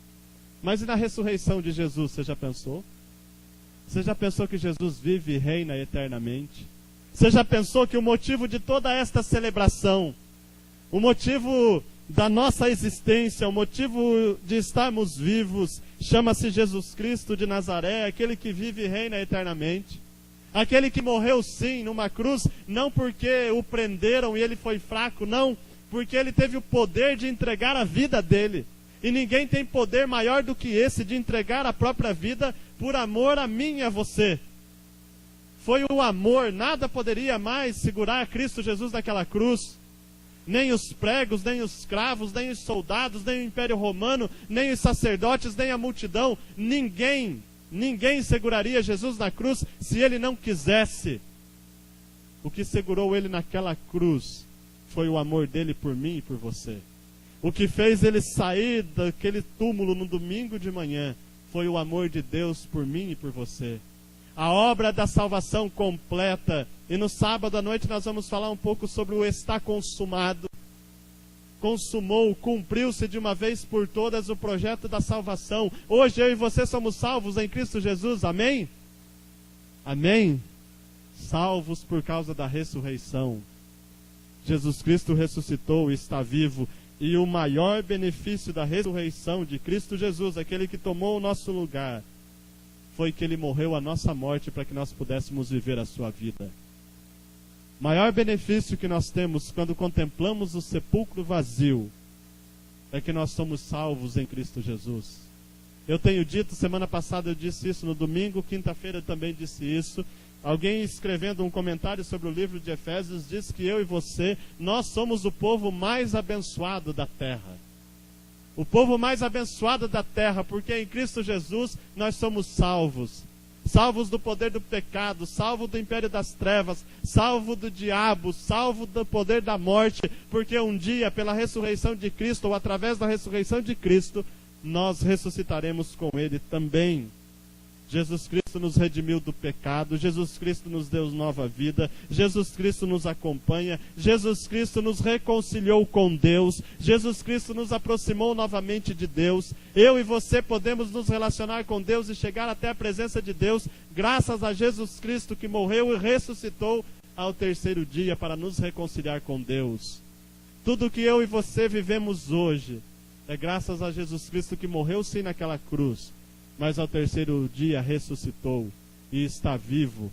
Mas e na ressurreição de Jesus, você já pensou? Você já pensou que Jesus vive e reina eternamente? Você já pensou que o motivo de toda esta celebração, o motivo da nossa existência, o motivo de estarmos vivos, chama-se Jesus Cristo de Nazaré, aquele que vive e reina eternamente. Aquele que morreu sim numa cruz, não porque o prenderam e ele foi fraco, não, porque ele teve o poder de entregar a vida dele. E ninguém tem poder maior do que esse, de entregar a própria vida por amor a mim e a você. Foi o amor, nada poderia mais segurar Cristo Jesus naquela cruz. Nem os pregos, nem os cravos, nem os soldados, nem o Império Romano, nem os sacerdotes, nem a multidão. Ninguém seguraria Jesus na cruz se ele não quisesse. O que segurou ele naquela cruz foi o amor dele por mim e por você. O que fez ele sair daquele túmulo no domingo de manhã foi o amor de Deus por mim e por você. A obra da salvação completa. E no sábado à noite nós vamos falar um pouco sobre o está consumado. Consumou, cumpriu-se de uma vez por todas o projeto da salvação. Hoje eu e você somos salvos em Cristo Jesus, amém? Amém? Salvos por causa da ressurreição. Jesus Cristo ressuscitou e está vivo. E o maior benefício da ressurreição de Cristo Jesus, aquele que tomou o nosso lugar, foi que ele morreu a nossa morte para que nós pudéssemos viver a sua vida. O maior benefício que nós temos quando contemplamos o sepulcro vazio é que nós somos salvos em Cristo Jesus. Eu tenho dito, semana passada eu disse isso no domingo, quinta-feira eu também disse isso. Alguém escrevendo um comentário sobre o livro de Efésios disse que eu e você, nós somos o povo mais abençoado da terra. O povo mais abençoado da terra, porque em Cristo Jesus nós somos salvos. Salvos do poder do pecado, salvo do império das trevas, salvo do diabo, salvo do poder da morte, porque um dia, pela ressurreição de Cristo, ou através da ressurreição de Cristo, nós ressuscitaremos com Ele também. Jesus Cristo nos redimiu do pecado, Jesus Cristo nos deu nova vida, Jesus Cristo nos acompanha, Jesus Cristo nos reconciliou com Deus, Jesus Cristo nos aproximou novamente de Deus. Eu e você podemos nos relacionar com Deus e chegar até a presença de Deus, graças a Jesus Cristo que morreu e ressuscitou ao terceiro dia para nos reconciliar com Deus. Tudo que eu e você vivemos hoje é graças a Jesus Cristo que morreu sim naquela cruz, mas ao terceiro dia ressuscitou e está vivo,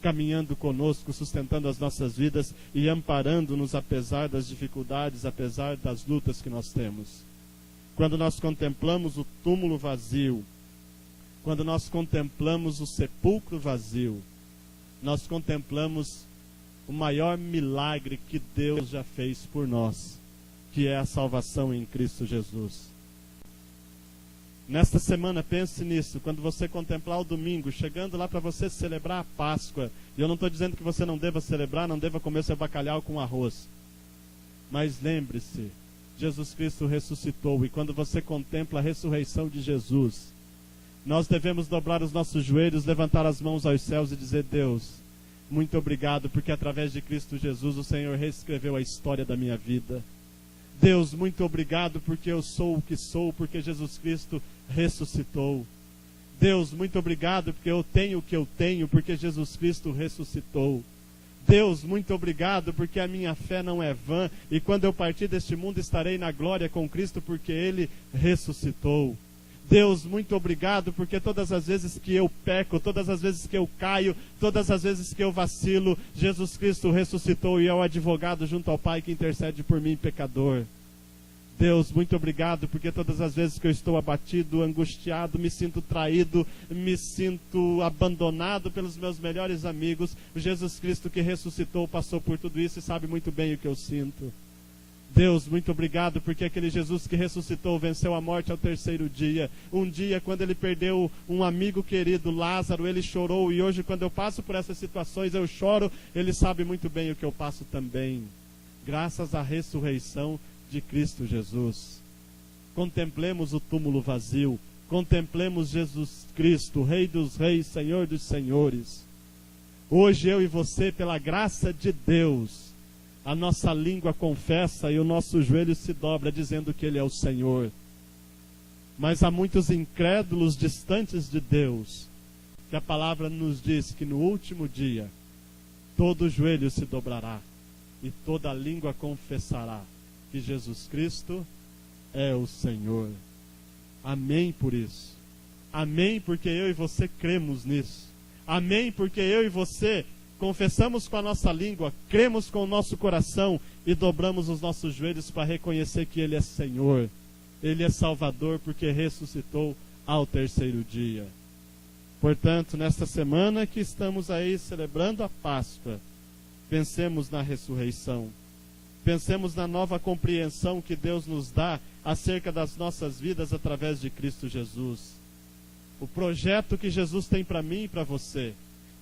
caminhando conosco, sustentando as nossas vidas e amparando-nos apesar das dificuldades, apesar das lutas que nós temos. Quando nós contemplamos o túmulo vazio, quando nós contemplamos o sepulcro vazio, nós contemplamos o maior milagre que Deus já fez por nós, que é a salvação em Cristo Jesus. Nesta semana, pense nisso, quando você contemplar o domingo, chegando lá para você celebrar a Páscoa, e eu não estou dizendo que você não deva celebrar, não deva comer seu bacalhau com arroz, mas lembre-se, Jesus Cristo ressuscitou, e quando você contempla a ressurreição de Jesus, nós devemos dobrar os nossos joelhos, levantar as mãos aos céus e dizer: Deus, muito obrigado, porque através de Cristo Jesus o Senhor reescreveu a história da minha vida. Deus, muito obrigado porque eu sou o que sou, porque Jesus Cristo ressuscitou. Deus, muito obrigado porque eu tenho o que eu tenho, porque Jesus Cristo ressuscitou. Deus, muito obrigado porque a minha fé não é vã, e quando eu partir deste mundo estarei na glória com Cristo, porque Ele ressuscitou. Deus, muito obrigado porque todas as vezes que eu peco, todas as vezes que eu caio, todas as vezes que eu vacilo, Jesus Cristo ressuscitou e é o advogado junto ao Pai que intercede por mim, pecador. Deus, muito obrigado porque todas as vezes que eu estou abatido, angustiado, me sinto traído, me sinto abandonado pelos meus melhores amigos, Jesus Cristo que ressuscitou passou por tudo isso e sabe muito bem o que eu sinto. Deus, muito obrigado porque aquele Jesus que ressuscitou venceu a morte ao terceiro dia. Um dia, quando ele perdeu um amigo querido, Lázaro, ele chorou, e hoje, quando eu passo por essas situações, eu choro. Ele sabe muito bem o que eu passo também, graças à ressurreição de Cristo Jesus. Contemplemos o túmulo vazio, contemplemos Jesus Cristo, Rei dos Reis, Senhor dos Senhores. Hoje eu e você, pela graça de Deus, a nossa língua confessa e o nosso joelho se dobra dizendo que Ele é o Senhor. Mas há muitos incrédulos distantes de Deus, que a palavra nos diz que no último dia, todo joelho se dobrará e toda língua confessará que Jesus Cristo é o Senhor. Amém por isso. Amém porque eu e você cremos nisso. Amém porque eu e você confessamos com a nossa língua, cremos com o nosso coração e dobramos os nossos joelhos para reconhecer que Ele é Senhor. Ele é Salvador porque ressuscitou ao terceiro dia. Portanto, nesta semana que estamos aí celebrando a Páscoa, pensemos na ressurreição. Pensemos na nova compreensão que Deus nos dá acerca das nossas vidas através de Cristo Jesus. O projeto que Jesus tem para mim e para você.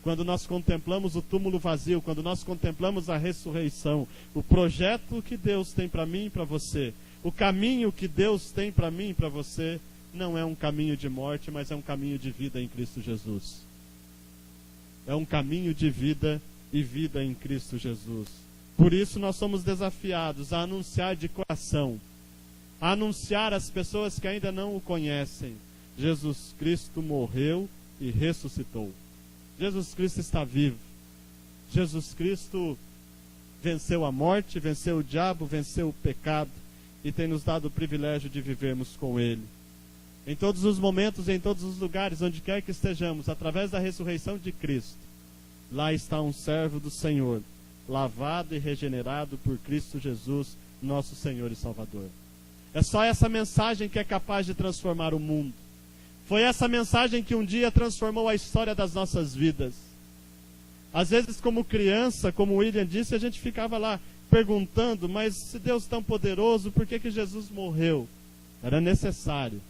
Quando nós contemplamos o túmulo vazio, quando nós contemplamos a ressurreição, o projeto que Deus tem para mim e para você, o caminho que Deus tem para mim e para você, não é um caminho de morte, mas é um caminho de vida em Cristo Jesus. É um caminho de vida e vida em Cristo Jesus. Por isso nós somos desafiados a anunciar de coração, a anunciar às pessoas que ainda não o conhecem, Jesus Cristo morreu e ressuscitou. Jesus Cristo está vivo. Jesus Cristo venceu a morte, venceu o diabo, venceu o pecado e tem nos dado o privilégio de vivermos com Ele. Em todos os momentos, em todos os lugares, onde quer que estejamos, através da ressurreição de Cristo, lá está um servo do Senhor, lavado e regenerado por Cristo Jesus, nosso Senhor e Salvador. É só essa mensagem que é capaz de transformar o mundo. Foi essa mensagem que um dia transformou a história das nossas vidas. Às vezes, como criança, como o William disse, a gente ficava lá perguntando, mas se Deus tão poderoso, por que Jesus morreu? Era necessário.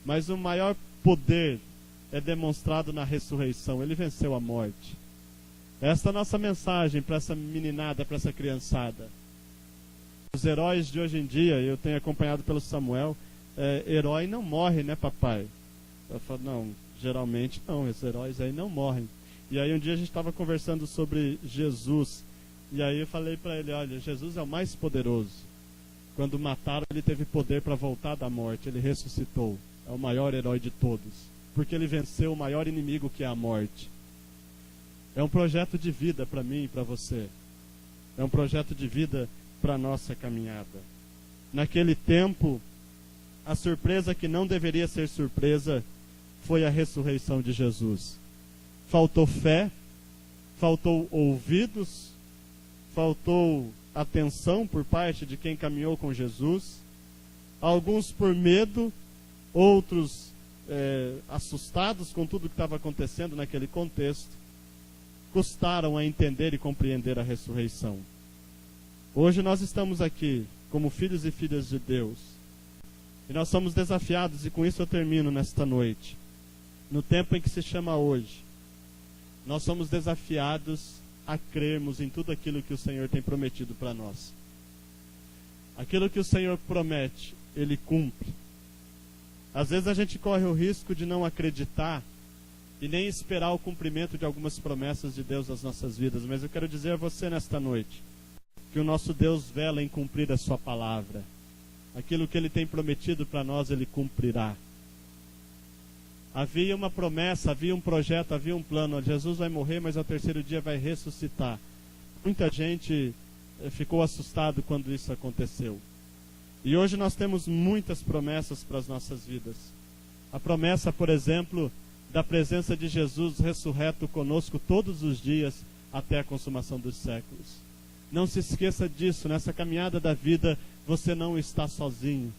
Mas o maior poder é demonstrado na ressurreição. Ele venceu a morte. Esta é a nossa mensagem para essa meninada, para essa criançada. Os heróis de hoje em dia, eu tenho acompanhado pelo Samuel, herói não morre, né, papai? Eu falo, não, geralmente não, esses heróis aí não morrem. E aí um dia a gente estava conversando sobre Jesus, e aí eu falei para ele, olha, Jesus é o mais poderoso. Quando mataram, ele teve poder para voltar da morte, ele ressuscitou. É o maior herói de todos, porque ele venceu o maior inimigo que é a morte. É um projeto de vida para mim e para você. É um projeto de vida para a nossa caminhada. Naquele tempo, a surpresa que não deveria ser surpresa foi a ressurreição de Jesus. Faltou fé, faltou ouvidos, faltou atenção por parte de quem caminhou com Jesus. Alguns por medo, outros assustados com tudo que estava acontecendo naquele contexto, custaram a entender e compreender a ressurreição. Hoje nós estamos aqui como filhos e filhas de Deus. E nós somos desafiados, e com isso eu termino nesta noite. No tempo em que se chama hoje, nós somos desafiados a crermos em tudo aquilo que o Senhor tem prometido para nós. Aquilo que o Senhor promete, Ele cumpre. Às vezes a gente corre o risco de não acreditar e nem esperar o cumprimento de algumas promessas de Deus nas nossas vidas. Mas eu quero dizer a você nesta noite que o nosso Deus vela em cumprir a sua palavra. Aquilo que Ele tem prometido para nós, Ele cumprirá. Havia uma promessa, havia um projeto, havia um plano. Jesus vai morrer, mas ao terceiro dia vai ressuscitar. Muita gente ficou assustado quando isso aconteceu. E hoje nós temos muitas promessas para as nossas vidas. A promessa, por exemplo, da presença de Jesus ressurreto conosco todos os dias até a consumação dos séculos. Não se esqueça disso, nessa caminhada da vida você não está sozinho.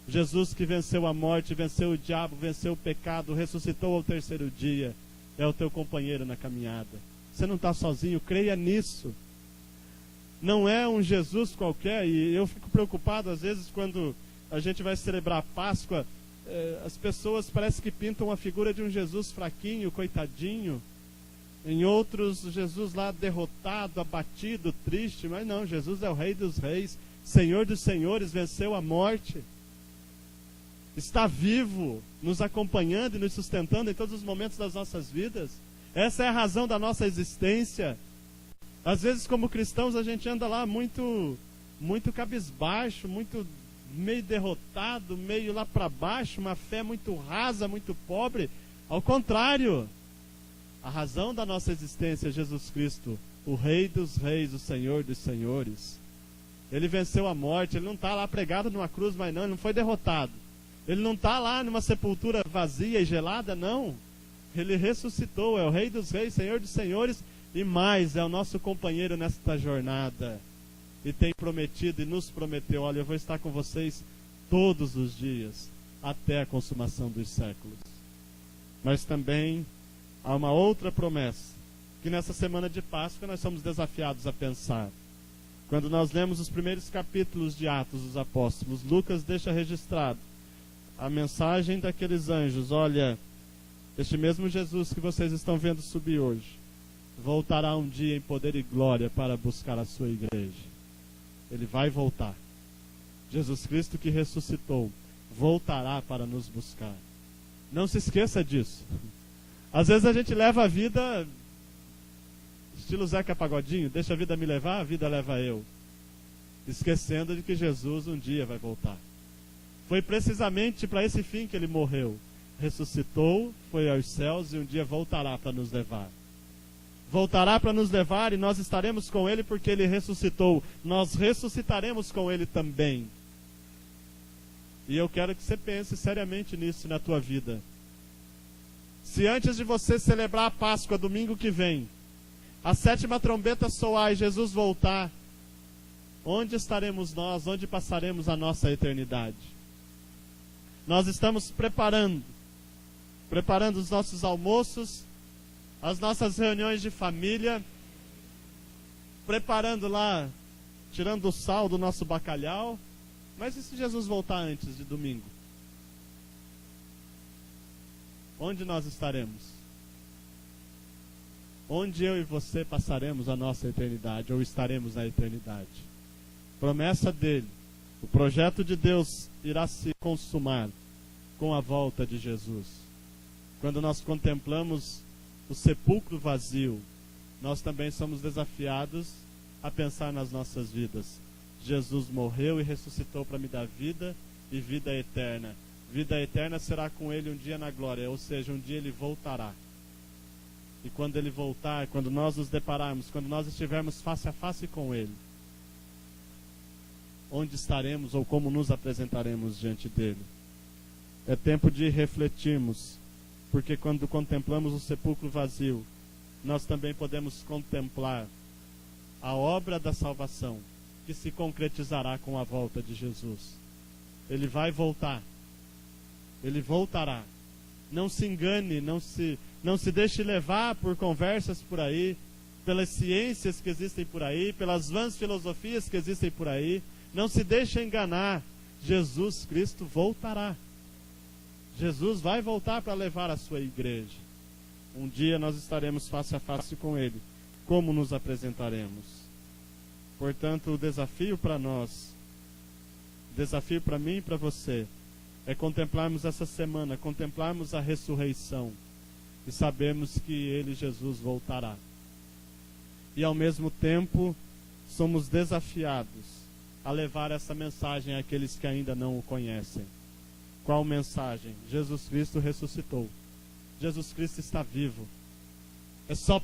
Jesus que venceu a morte, venceu o diabo, venceu o pecado, ressuscitou ao terceiro dia, é o teu companheiro na caminhada. Você não está sozinho, creia nisso. Não é um Jesus qualquer, e eu fico preocupado às vezes quando a gente vai celebrar a Páscoa, as pessoas parecem que pintam a figura de um Jesus fraquinho, coitadinho. Em outros, Jesus lá derrotado, abatido, triste. Mas não, Jesus é o Rei dos Reis, Senhor dos Senhores, venceu a morte. Está vivo, nos acompanhando e nos sustentando em todos os momentos das nossas vidas. Essa é a razão da nossa existência. Às vezes, como cristãos, a gente anda lá muito cabisbaixo, meio derrotado, meio lá para baixo, uma fé muito rasa, muito pobre. Ao contrário, a razão da nossa existência é Jesus Cristo, o Rei dos Reis, o Senhor dos Senhores. Ele venceu a morte, ele não está lá pregado numa cruz, mas não, ele não foi derrotado. Ele não está lá numa sepultura vazia e gelada, não. Ele ressuscitou, é o Rei dos Reis, Senhor dos Senhores, e mais, é o nosso companheiro nesta jornada. E tem prometido e nos prometeu, olha, eu vou estar com vocês todos os dias, até a consumação dos séculos. Mas também há uma outra promessa, que nessa semana de Páscoa nós somos desafiados a pensar. Quando nós lemos os primeiros capítulos de Atos dos Apóstolos, Lucas deixa registrado a mensagem daqueles anjos. Olha, este mesmo Jesus que vocês estão vendo subir hoje, voltará um dia em poder e glória para buscar a sua igreja. Ele vai voltar. Jesus Cristo que ressuscitou, voltará para nos buscar. Não se esqueça disso. Às vezes a gente leva a vida estilo Zeca Pagodinho, deixa a vida me levar, a vida leva eu. Esquecendo de que Jesus um dia vai voltar. Foi precisamente para esse fim que ele morreu. Ressuscitou, foi aos céus e um dia voltará para nos levar. Voltará para nos levar e nós estaremos com ele porque ele ressuscitou. Nós ressuscitaremos com ele também. E eu quero que você pense seriamente nisso na tua vida. Se antes de você celebrar a Páscoa domingo que vem, a 7ª trombeta soar e Jesus voltar, onde estaremos nós? Onde passaremos a nossa eternidade? Nós estamos preparando os nossos almoços, as nossas reuniões de família, preparando lá, tirando o sal do nosso bacalhau. Mas e se Jesus voltar antes de domingo? Onde nós estaremos? Onde eu e você passaremos a nossa eternidade, ou estaremos na eternidade? Promessa dele, o projeto de Deus irá se consumar com a volta de Jesus. Quando nós contemplamos o sepulcro vazio, nós também somos desafiados a pensar nas nossas vidas. Jesus morreu e ressuscitou para me dar vida e vida eterna. Vida eterna será com ele um dia na glória, ou seja, um dia ele voltará. E quando ele voltar, quando nós nos depararmos, quando nós estivermos face a face com ele, onde estaremos ou como nos apresentaremos diante dele? É tempo de refletirmos, porque quando contemplamos o sepulcro vazio, nós também podemos contemplar a obra da salvação, que se concretizará com a volta de Jesus. Ele vai voltar. Ele voltará. Não se engane, não se deixe levar por conversas por aí, pelas ciências que existem por aí, pelas vãs filosofias que existem por aí. Não se deixe enganar. Jesus Cristo voltará. Jesus vai voltar para levar a sua igreja. Um dia nós estaremos face a face com ele. Como nos apresentaremos? Portanto, o desafio para nós, o desafio para mim e para você, é contemplarmos essa semana, contemplarmos a ressurreição e sabermos que ele, Jesus, voltará. E ao mesmo tempo, somos desafiados a levar essa mensagem àqueles que ainda não o conhecem. Qual mensagem? Jesus Cristo ressuscitou. Jesus Cristo está vivo. É só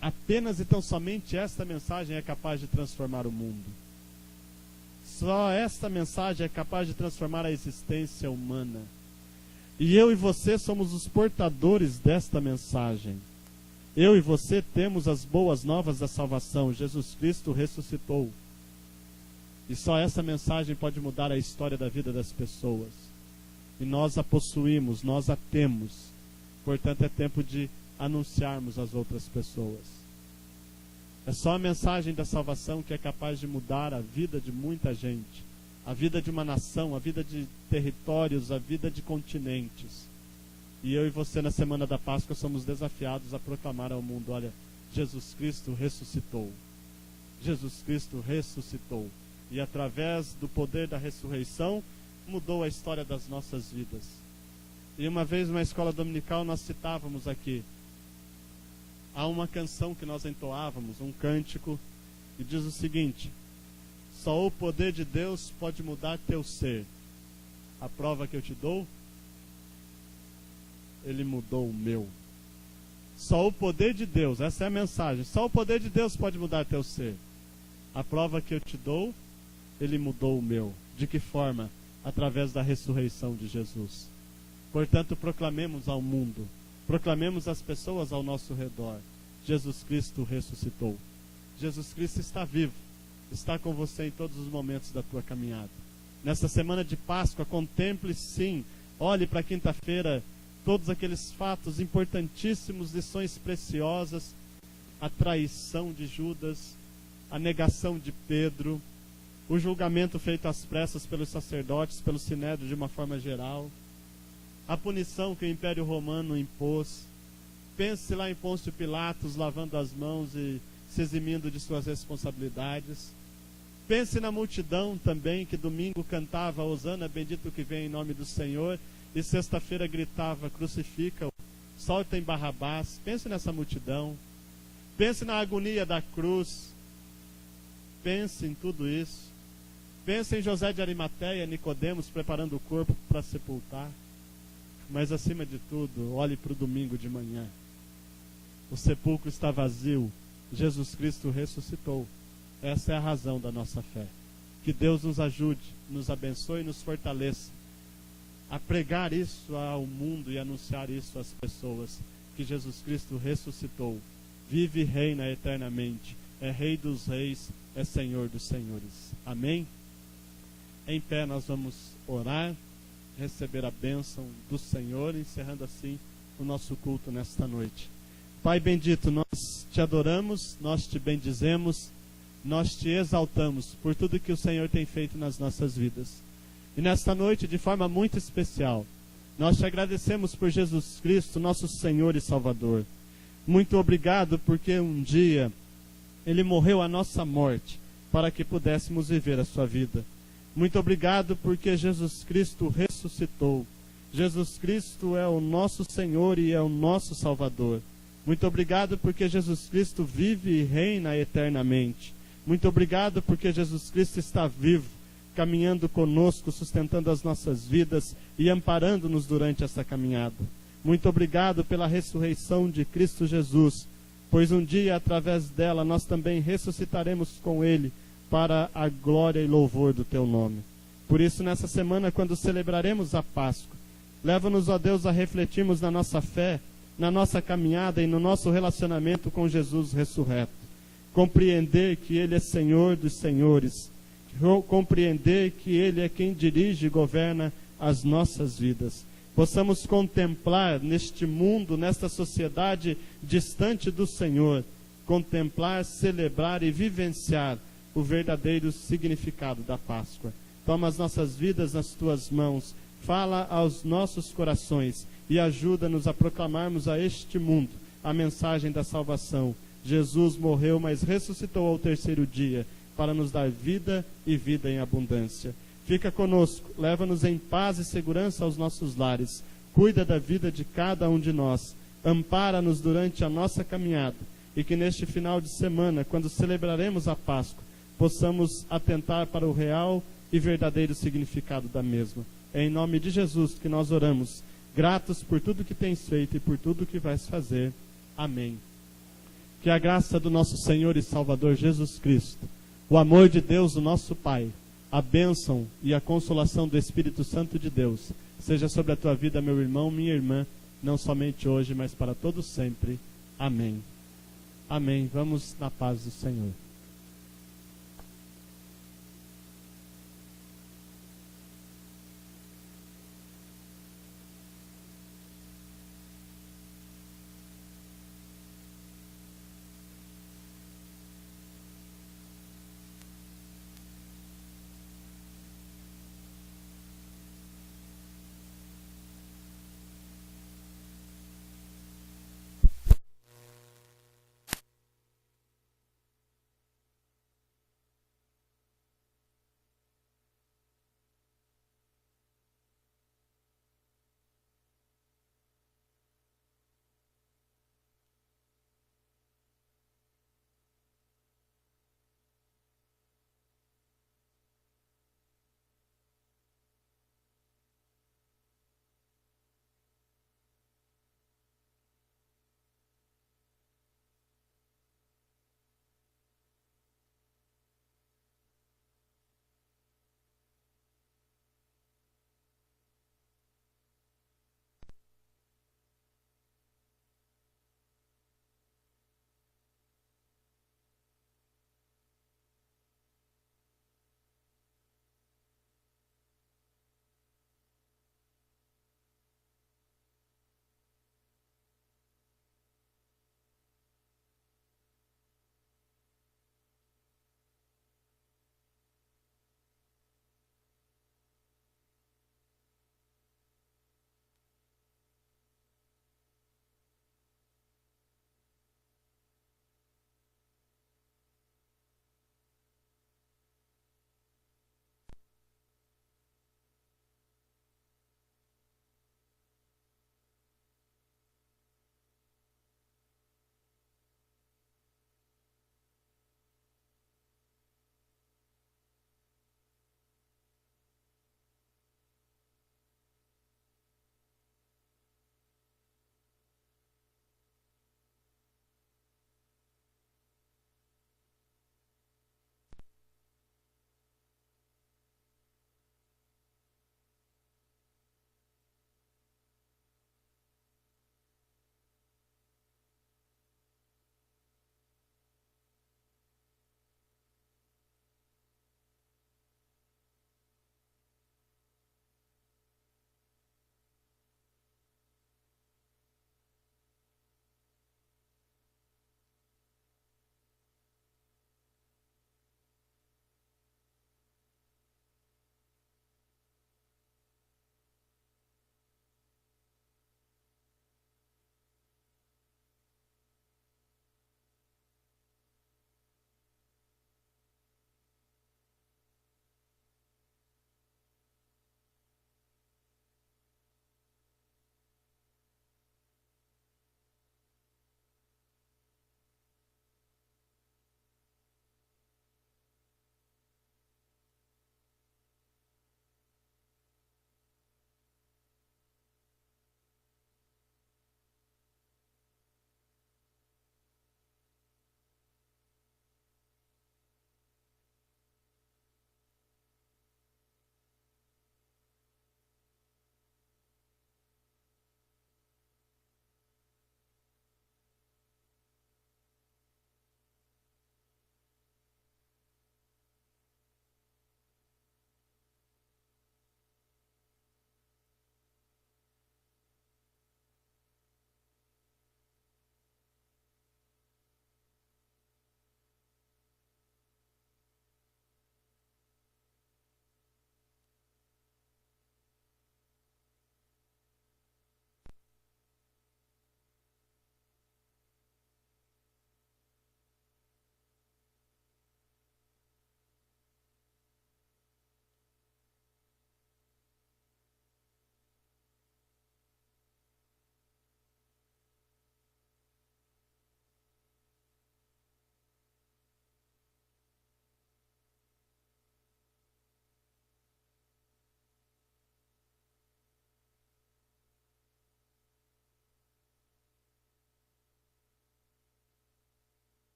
apenas e tão somente esta mensagem é capaz de transformar o mundo. Só esta mensagem é capaz de transformar a existência humana. E eu e você somos os portadores desta mensagem. Eu e você temos as boas novas da salvação. Jesus Cristo ressuscitou. E só essa mensagem pode mudar a história da vida das pessoas. E nós a possuímos, nós a temos. Portanto, é tempo de anunciarmos às outras pessoas. É só a mensagem da salvação que é capaz de mudar a vida de muita gente, a vida de uma nação, a vida de territórios, a vida de continentes. E eu e você na semana da Páscoa somos desafiados a proclamar ao mundo, olha, Jesus Cristo ressuscitou. Jesus Cristo ressuscitou. E através do poder da ressurreição, mudou a história das nossas vidas. E uma vez numa escola dominical nós citávamos aqui, há uma canção que nós entoávamos, um cântico, e diz o seguinte: só o poder de Deus pode mudar teu ser. A prova que eu te dou, ele mudou o meu. Só o poder de Deus, essa é a mensagem, só o poder de Deus pode mudar teu ser. A prova que eu te dou Ele mudou o meu. De que forma? Através da ressurreição de Jesus. Portanto, proclamemos ao mundo, proclamemos às pessoas ao nosso redor: Jesus Cristo ressuscitou. Jesus Cristo está vivo, está com você em todos os momentos da tua caminhada. Nesta semana de Páscoa, contemple sim, olhe para quinta-feira, todos aqueles fatos importantíssimos, lições preciosas, a traição de Judas, a negação de Pedro, o julgamento feito às pressas pelos sacerdotes, pelo sinédrio de uma forma geral, a punição que o Império Romano impôs. Pense lá em Pôncio Pilatos lavando as mãos e se eximindo de suas responsabilidades. Pense na multidão também que domingo cantava Hosana, bendito que vem em nome do Senhor, e sexta-feira gritava crucifica-o, soltem Barrabás. Pense nessa multidão. Pense na agonia da cruz. Pense em tudo isso. Pense em José de Arimateia, Nicodemos preparando o corpo para sepultar. Mas acima de tudo, olhe para o domingo de manhã. O sepulcro está vazio, Jesus Cristo ressuscitou. Essa é a razão da nossa fé. Que Deus nos ajude, nos abençoe e nos fortaleça a pregar isso ao mundo e anunciar isso às pessoas, que Jesus Cristo ressuscitou, vive e reina eternamente, é Rei dos reis, é Senhor dos senhores. Amém? Em pé nós vamos orar, receber a bênção do Senhor, encerrando assim o nosso culto nesta noite. Pai bendito, nós te adoramos, nós te bendizemos, nós te exaltamos por tudo que o Senhor tem feito nas nossas vidas. E nesta noite, de forma muito especial, nós te agradecemos por Jesus Cristo, nosso Senhor e Salvador. Muito obrigado porque um dia Ele morreu a nossa morte para que pudéssemos viver a sua vida. Muito obrigado porque Jesus Cristo ressuscitou. Jesus Cristo é o nosso Senhor e é o nosso Salvador. Muito obrigado porque Jesus Cristo vive e reina eternamente. Muito obrigado porque Jesus Cristo está vivo, caminhando conosco, sustentando as nossas vidas e amparando-nos durante essa caminhada. Muito obrigado pela ressurreição de Cristo Jesus, pois um dia, através dela, nós também ressuscitaremos com Ele para a glória e louvor do Teu nome. Por isso, nessa semana, quando celebraremos a Páscoa, leva-nos, ó Deus, a refletirmos na nossa fé, na nossa caminhada e no nosso relacionamento com Jesus ressurreto. Compreender que Ele é Senhor dos senhores, compreender que Ele é quem dirige e governa as nossas vidas. Possamos contemplar neste mundo, nesta sociedade distante do Senhor, contemplar, celebrar e vivenciar o verdadeiro significado da Páscoa. Toma as nossas vidas nas Tuas mãos, fala aos nossos corações e ajuda-nos a proclamarmos a este mundo a mensagem da salvação. Jesus morreu, mas ressuscitou ao terceiro dia, para nos dar vida e vida em abundância. Fica conosco, leva-nos em paz e segurança aos nossos lares, cuida da vida de cada um de nós, ampara-nos durante a nossa caminhada, e que neste final de semana, quando celebraremos a Páscoa, possamos atentar para o real e verdadeiro significado da mesma. É em nome de Jesus que nós oramos, gratos por tudo que tens feito e por tudo que vais fazer. Amém. Que a graça do nosso Senhor e Salvador Jesus Cristo, o amor de Deus, o nosso Pai, a bênção e a consolação do Espírito Santo de Deus, seja sobre a tua vida, meu irmão, minha irmã, não somente hoje, mas para todo sempre. Amém. Amém. Vamos na paz do Senhor.